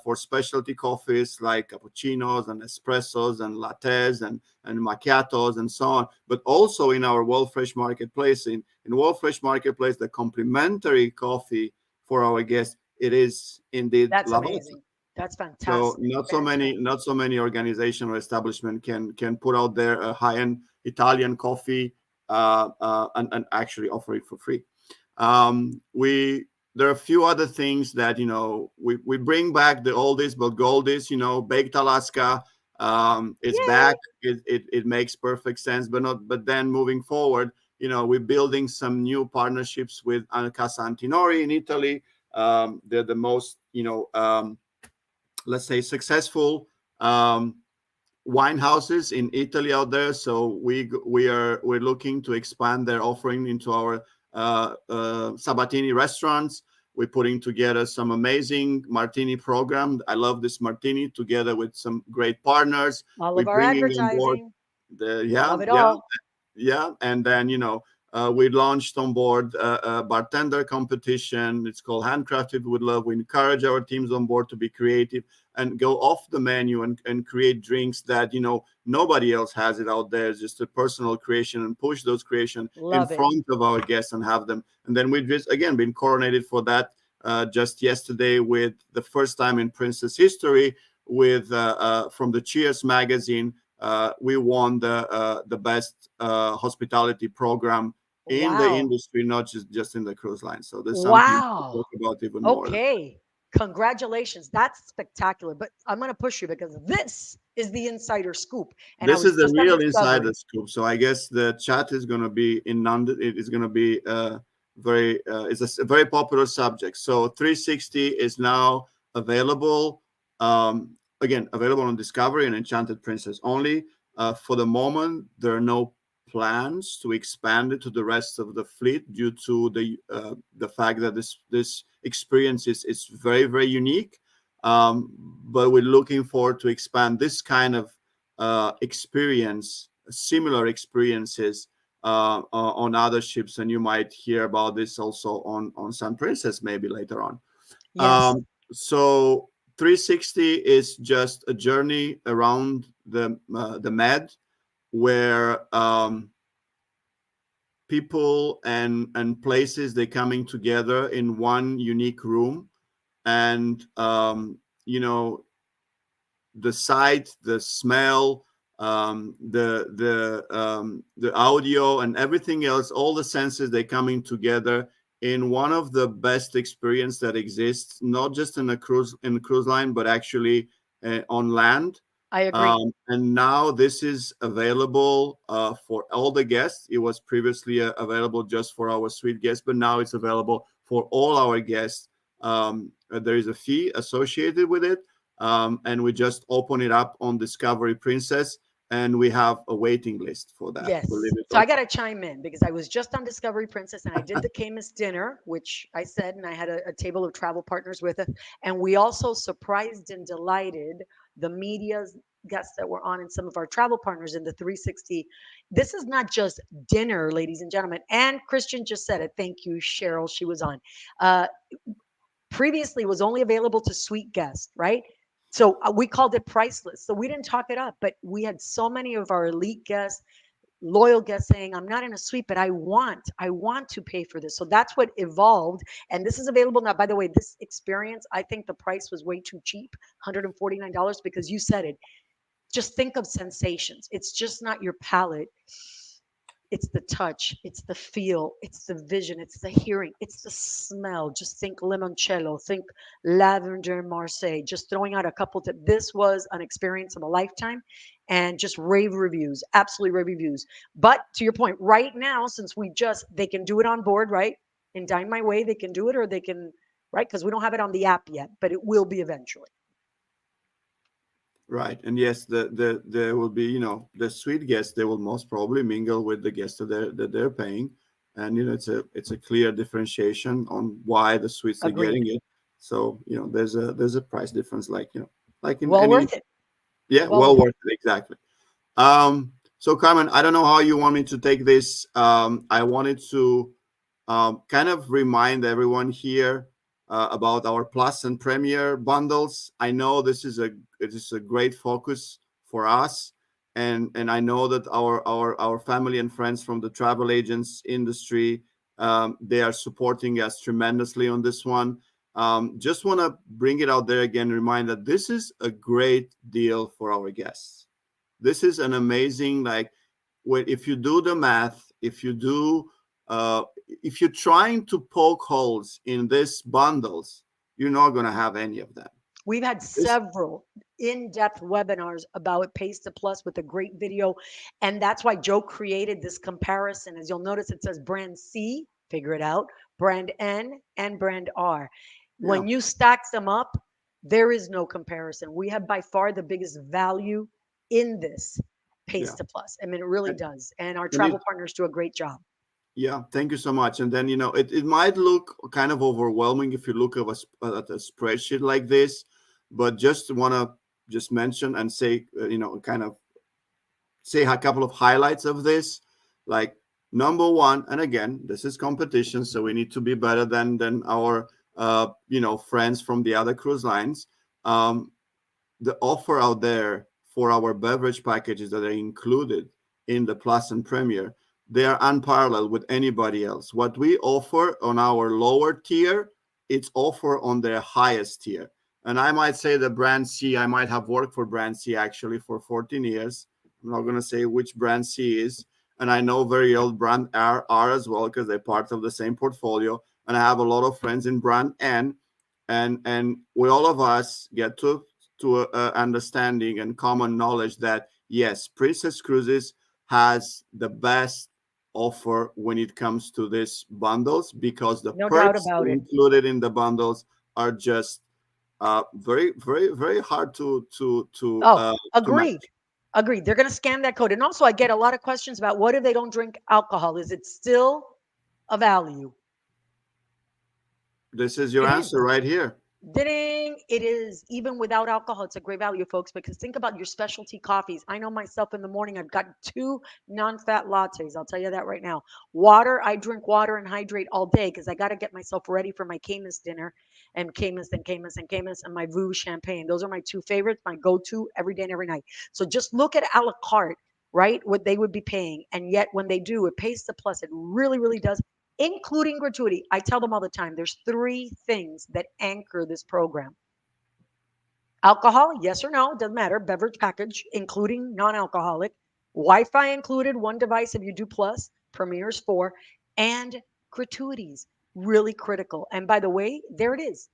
for specialty coffees like cappuccinos and espressos and lattes and macchiatos and so on, but also in our World Fresh Marketplace. In World Fresh Marketplace, the complimentary coffee for our guests, it is indeed That's Lavazza. amazing. That's So fantastic. not so many organization or establishment can put out there a high-end Italian coffee and actually offer it for free. We There are a few other things that we bring back the oldies but goldies. Baked Alaska, it's Yay! back. It makes perfect sense. But then moving forward, we're building some new partnerships with Casa Antinori in Italy. They're the most let's say successful wine houses in Italy out there. So we're looking to expand their offering into our Sabatini restaurants. We're putting together some amazing martini program. I love this martini together with some great partners. All of We're our bringing on board advertising. the Love it all. yeah, and then we launched on board a bartender competition. It's called Handcrafted with Love. We encourage our teams on board to be creative and go off the menu and create drinks that nobody else has it out there. It's just a personal creation, and push those creation in Love it. front of our guests and have them. And then we've just again been coronated for that just yesterday with the first time in Princess history with from the Cheers magazine. We won the best hospitality program in the Wow. industry, not just in the cruise line. So there's something to Wow. talk about even more. Okay. Congratulations. That's spectacular. But I'm going to push you because this is the insider scoop. And I This was is the just on real insider Discovery. scoop. So I guess the chat is going to be inundated. It is going to be very. It's a very popular subject. So 360 is now available. Again, available on Discovery and Enchanted Princess only. For the moment, there are no plans to expand it to the rest of the fleet due to the fact that this experience is very very unique. But we're looking forward to expand this kind of experience, similar experiences on other ships, and you might hear about this also on Sun Princess maybe later on. Yes. So 360 is just a journey around the Med, where people and places they coming together in one unique room, and the sight, the smell, the audio, and everything else, all the senses they coming together in one of the best experience that exists, not just in a cruise line, but actually on land. I agree. And now this is available for all the guests. It was previously available just for our suite guests, but now it's available for all our guests. There is a fee associated with it, and we just open it up on Discovery Princess, and we have a waiting list for that, Yes. believe it So or I got to chime in because I was just on Discovery Princess and I did the Camus dinner, which I said, and I had a table of travel partners with us. And we also surprised and delighted the media's guests that were on and some of our travel partners in the 360. This is not just dinner, ladies and gentlemen. And Christian just said it. Thank you, Cheryl. She was on. Uh, Previously was only available to suite guests, right? So we called it priceless. So we didn't talk it up, but we had so many of our elite guests, loyal guests saying, I'm not in a suite, but I want to pay for this. So that's what evolved. And this is available now. By the way, this experience, I think the price was way too cheap, $149, because you said it. Just think of sensations. It's just not your palate. It's the touch, it's the feel, it's the vision, it's the hearing, it's the smell. Just think limoncello, think lavender Marseille. Just throwing out a couple tips. This was an experience of a lifetime, and just rave reviews, absolutely rave reviews. But to your point, right now, since they can do it on board, right? In Dine My Way, they can do it, or they can, right? Because we don't have it on the app yet, but it will be eventually. right. And yes, there will be the suite guests. They will most probably mingle with the guests that they're paying, and it's a clear differentiation on why the suites are Agreed. getting it. So there's a price difference, like in Well any. worth it. Yeah, Well well worth it. worth it, exactly. So Carmen, I don't know how you want me to take this. I wanted to kind of remind everyone here about our Plus and Premier bundles. I know it is a great focus for us, and I know that our family and friends from the travel agents industry, they are supporting us tremendously on this one. Just want to bring it out there again, remind that this is a great deal for our guests. This is an amazing, like, if you do the math, if you're trying to poke holes in these bundles, you're not going to have any of them. We've had This, several in-depth webinars about Pace to Plus with a great video. And that's why Joe created this comparison. As you'll notice, it says brand C, figure it out, brand N, and brand R. yeah, When you stack them up, there is no comparison. We have by far the biggest value in this Pace yeah. to Plus. I mean, it really And, does. And our and it, travel partners do a great job. yeah, thank you so much. And then, it might look kind of overwhelming if you look at a spreadsheet like this, but just want to just mention and say, kind of say a couple of highlights of this. Like, number one, and again, this is competition, so we need to be better than our friends from the other cruise lines. Um, the offer out there for our beverage packages that are included in the Plus and Premier, they are unparalleled with anybody else. What we offer on our lower tier, it's offer on their highest tier. And I might say the brand C, I might have worked for brand C actually for 14 years. I'm not going to say which brand C is. And I know very old brand R as well, because they're part of the same portfolio. And I have a lot of friends in brand N. And we all of us get to understanding and common knowledge that yes, Princess Cruises has the best offer when it comes to these bundles, because the No doubt perks about it. included in the bundles are just very, very, very hard Oh, to agreed. match. Agreed. They're going to scan that code. And also, I get a lot of questions about what if they don't drink alcohol? Is it still a value? This is your It answer is. right here. Ding! It is. Even without alcohol, it's a great value, folks, because think about your specialty coffees. I know myself in the morning, I've got two non-fat lattes. I'll tell you that right now. Water, I drink water and hydrate all day because I got to get myself ready for my Camus dinner and Camus and my Vou champagne. Those are my two favorites, my go-to every day and every night. So just look at a la carte, right? What they would be paying. And yet when they do, it pays the plus. It really, really does, including gratuity. I tell them all the time there's three things that anchor this program: alcohol, yes or no, doesn't matter, beverage package, including non alcoholic, Wi Fi included, one device if you do plus, Premier's four, and gratuities. Really critical. And by the way, there it is.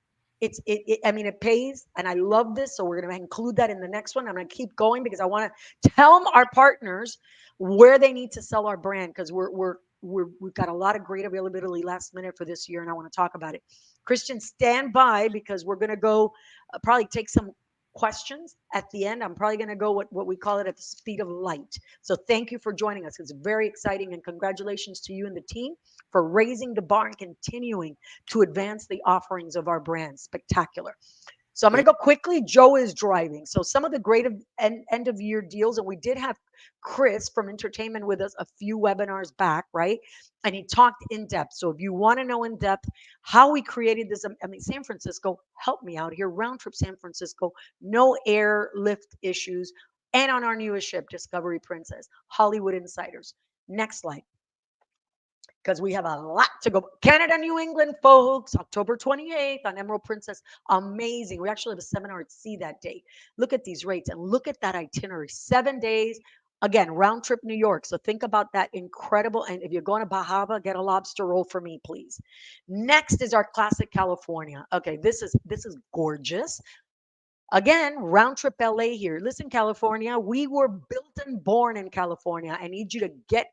I mean, it pays, and I love this. So we're going to include that in the next one. I'm going to keep going because I want to tell our partners where they need to sell our brand because we've got a lot of great availability last minute for this year, and I want to talk about it. Christian, stand by because we're going to go probably take some questions at the end. I'm probably going to go what we call it at the speed of light. So thank you for joining us. It's very exciting, and congratulations to you and the team for raising the bar and continuing to advance the offerings of our brand. Spectacular. So I'm going to Thank, go quickly. Joe is driving. So some of the great end of year deals, and we did have Chris from Entertainment with us a few webinars back, right? And he talked in depth. So if you want to know in depth how we created this, I mean, San Francisco, help me out here. Round trip San Francisco, no airlift issues, and on our newest ship, Discovery Princess, Hollywood Insiders. Next slide because we have a lot to go. Canada, New England, folks, October 28th on Emerald Princess. Amazing. We actually have a seminar at sea that day. Look at these rates and look at that itinerary. 7 days. Again, round trip New York. So think about that incredible. And if you're going to Bahama, get a lobster roll for me, please. Next is our classic California. Okay, this is gorgeous. Again, round trip LA here. Listen, California, we were built and born in California. I need you to get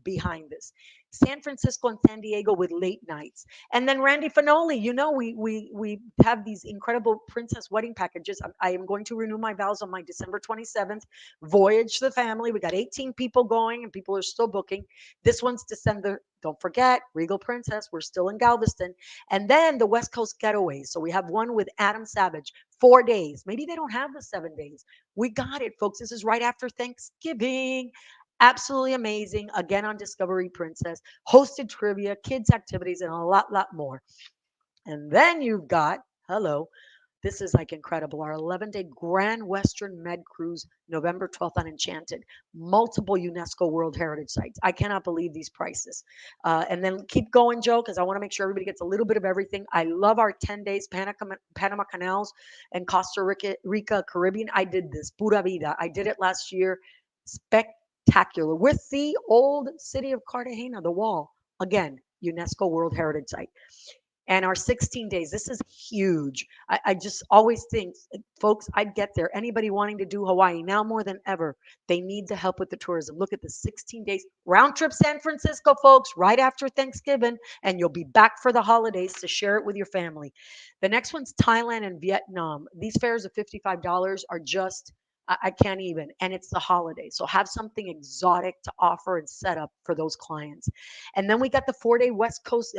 behind this. San Francisco and San Diego with late nights. And then Randy Finoli, we have these incredible princess wedding packages. I am going to renew my vows on my December 27th voyage to the family. We got 18 people going and people are still booking. This one's December. Don't forget, Regal Princess. We're still in Galveston. And then the West Coast Getaways. So we have one with Adam Savage, 4 days. Maybe they don't have the 7 days. We got it, folks. This is right after Thanksgiving. Absolutely amazing. Again on Discovery Princess, hosted trivia, kids activities, and a lot more. And then you've got, hello, this is like incredible. Our 11-day Grand Western Med Cruise, November 12th on Enchanted, multiple UNESCO World Heritage Sites. I cannot believe these prices. And then keep going, Joe, because I want to make sure everybody gets a little bit of everything. I love our 10 days Panama Canals and Costa Rica, Caribbean. I did this, Pura Vida. I did it last year. Spectacular. With the old city of Cartagena, the wall. Again, UNESCO World Heritage Site and our 16 days. This is huge. I just always think, folks, I'd get there. Anybody wanting to do Hawaii now more than ever, they need the help with the tourism. Look at the 16 days round trip San Francisco, folks, right after Thanksgiving, and you'll be back for the holidays to share it with your family. The next one's Thailand and Vietnam. These fares of $55 are just I can't even. And it's the holiday. So have something exotic to offer and set up for those clients. And then we got the 4-day West Coast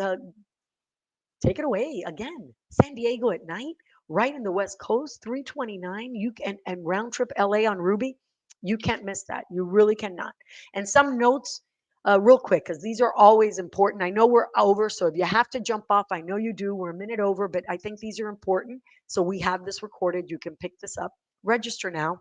take it away again. San Diego at night, right in the West Coast, 329. You can and round trip LA on Ruby. You can't miss that. You really cannot. And some notes, real quick, because these are always important. I know we're over, so if you have to jump off, I know you do. We're a minute over, but I think these are important. So we have this recorded. You can pick this up. Register now.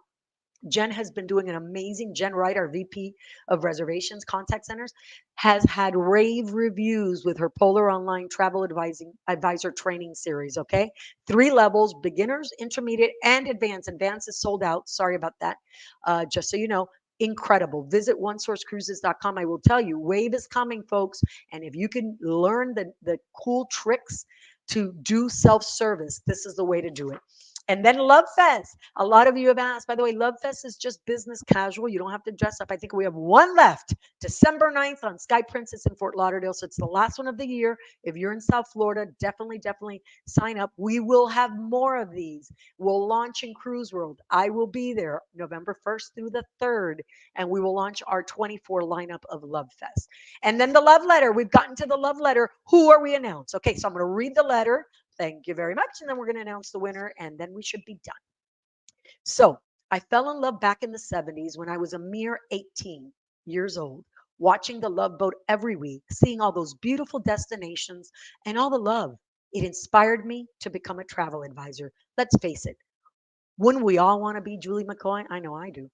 Jen has been doing an amazing. Jen Wright, our VP of Reservations Contact Centers, has had rave reviews with her Polar Online Travel Advising Advisor Training Series. Okay, 3 levels: beginners, intermediate, and advanced. Advanced is sold out. Sorry about that. Just so you know. Incredible. Visit onesourcecruises.com. I will tell you, wave is coming, folks. And if you can learn the cool tricks to do self service, this is the way to do it. And then Love Fest. A lot of you have asked. By the way, Love Fest is just business casual. You don't have to dress up. I think we have one left, December 9th on Sky Princess in Fort Lauderdale. So it's the last one of the year. If you're in South Florida, definitely sign up. We will have more of these. We'll launch in Cruise World. I will be there November 1st through the 3rd, and we will launch our 24 lineup of Love Fest. And then the love letter. We've gotten to the love letter. Who are we announced? Okay, so I'm going to read the letter. Thank you very much. And then we're going to announce the winner, and then we should be done. So I fell in love back in the 70s when I was a mere 18 years old, watching the Love Boat every week, seeing all those beautiful destinations and all the love. It inspired me to become a travel advisor. Let's face it, wouldn't we all want to be Julie McCoy? I know I do.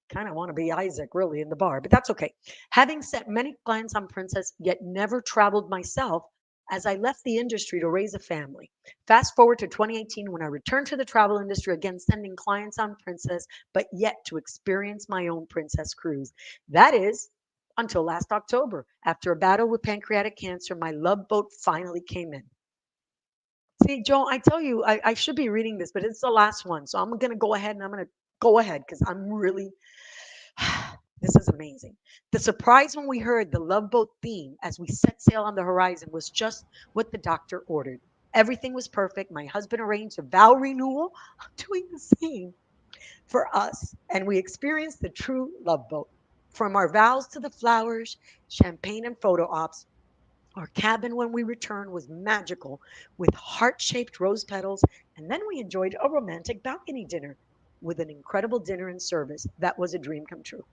Kind of want to be Isaac, really, in the bar, but that's okay. Having set many clients on Princess, yet never traveled myself, as I left the industry to raise a family. Fast forward to 2018 when I returned to the travel industry, again sending clients on Princess, but yet to experience my own Princess cruise. That is until last October. After a battle with pancreatic cancer, my love boat finally came in. See, Joe, I tell you, I should be reading this, but it's the last one. So I'm going to go ahead and I'm going to go ahead because I'm really this is amazing. The surprise when we heard the Love Boat theme as we set sail on the horizon was just what the doctor ordered. Everything was perfect. My husband arranged a vow renewal. I'm doing the same for us, and we experienced the true Love Boat. From our vows to the flowers, champagne, and photo ops, our cabin when we returned was magical with heart shaped rose petals, and then we enjoyed a romantic balcony dinner with an incredible dinner and service that was a dream come true.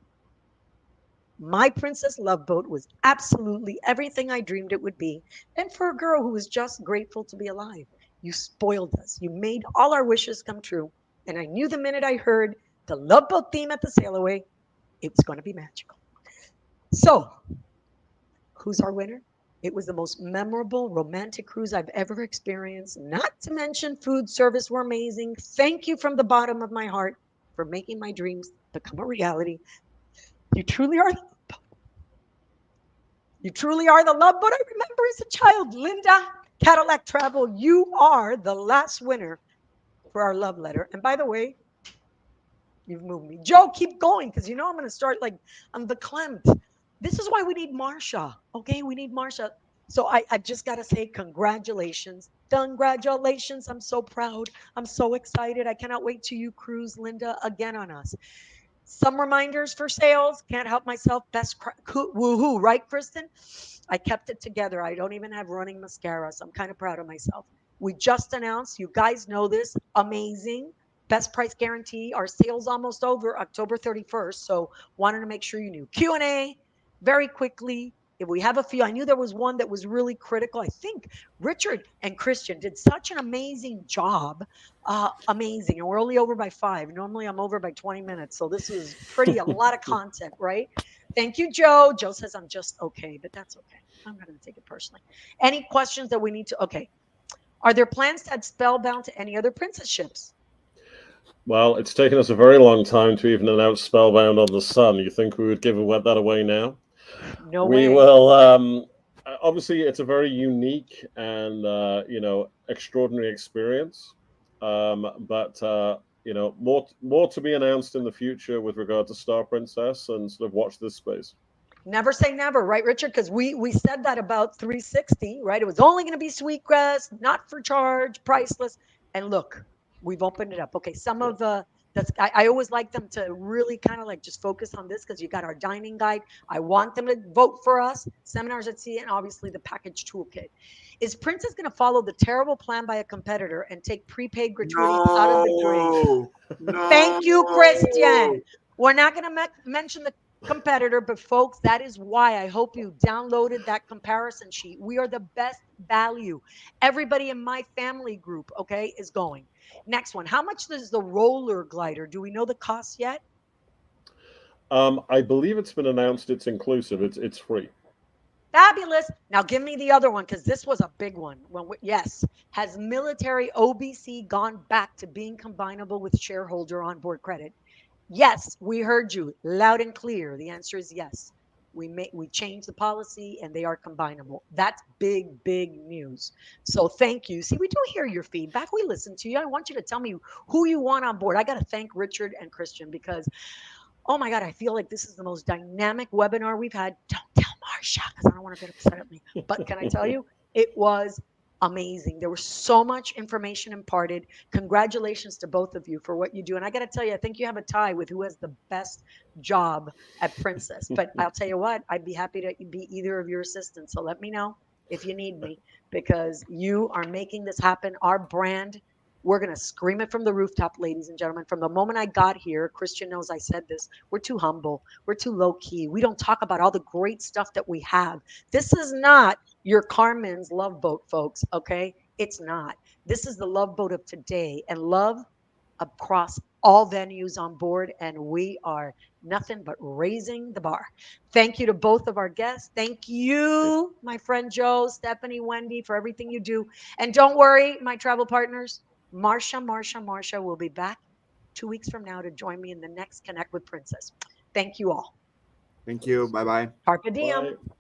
My Princess Love Boat was absolutely everything I dreamed it would be, and for a girl who was just grateful to be alive. You spoiled us. You made all our wishes come true. And I knew the minute I heard the Love Boat theme at the sail away, it was going to be magical. So, who's our winner? It was the most memorable romantic cruise I've ever experienced. Not to mention, food service were amazing. Thank you from the bottom of my heart for making my dreams become a reality. You truly are You truly are the love boat I remember as a child. Linda, Cadillac Travel, you are the last winner for our love letter. And by the way, you've moved me. Joe, keep going because you know I'm going to start like I'm the Clempt. This is why we need Marsha. Okay, we need Marsha. So I've just got to say congratulations. Congratulations. I'm so proud. I'm so excited. I cannot wait till you cruise, Linda, again on us. Some reminders for sales. Can't help myself. Best woohoo, right, Kristen? I kept it together. I don't even have running mascara, so I'm kind of proud of myself. We just announced, you guys know this, amazing. Best price guarantee. Our sale's almost over October 31st, so wanted to make sure you knew. Q&A, very quickly. If we have a few, I knew there was one that was really critical. I think Richard and Christian did such an amazing job. Amazing. And we're only over by 5. Normally I'm over by 20 minutes. So this was a lot of content, right? Thank you, Joe. Joe says I'm just okay, but that's okay. I'm not going to take it personally. Any questions that we need to? Okay. Are there plans to add Spellbound to any other princess ships? Well, it's taken us a very long time to even announce Spellbound on the Sun. You think we would give that away now? No We way. will. Obviously, it's a very unique and extraordinary experience. But more to be announced in the future with regard to Star Princess, and sort of watch this space. Never say never, right, Richard? Because we said that about 360, right? It was only going to be Sweetgrass, not for charge, priceless. And look, we've opened it up. Okay, some Yeah. of the that's I always like them to really kind of like just focus on this because you got our dining guide. I want them to vote for us, seminars at sea, and obviously the package toolkit. Is Princess going to follow the terrible plan by a competitor and take prepaid gratuities out of the dream? No, Thank you, no. Christian. We're not going to mention the competitor, but folks, that is why I hope you downloaded that comparison sheet. We are the best value. Everybody in my family group, okay, is going. Next one. How much is the roller glider? Do we know the cost yet? I believe it's been announced. It's inclusive. It's free. Fabulous. Now give me the other one because this was a big one. Yes, has military OBC gone back to being combinable with shareholder onboard credit? Yes, we heard you loud and clear. The answer is yes. We changed the policy and they are combinable. That's big news. So thank you. See, we do hear your feedback. We listen to you. I want you to tell me who you want on board. I got to thank Richard and Christian because oh my God, I feel like this is the most dynamic webinar we've had. Don't tell Marsha because I don't want to get upset at me. But can I tell you, it was amazing. There was so much information imparted. Congratulations to both of you for what you do. And I got to tell you, I think you have a tie with who has the best job at Princess. But I'll tell you what, I'd be happy to be either of your assistants. So let me know if you need me because you are making this happen. Our brand, we're going to scream it from the rooftop, ladies and gentlemen. From the moment I got here, Christian knows I said this. We're too humble. We're too low key. We don't talk about all the great stuff that we have. This is not your Carmen's love boat, folks. Okay. It's not. This is the love boat of today and love across all venues on board. And we are nothing but raising the bar. Thank you to both of our guests. Thank you, my friend Joe, Stephanie, Wendy, for everything you do. And don't worry, my travel partners, Marsha will be back 2 weeks from now to join me in the next Connect with Princess. Thank you all. Thank you. Bye bye. Carpe diem. Bye.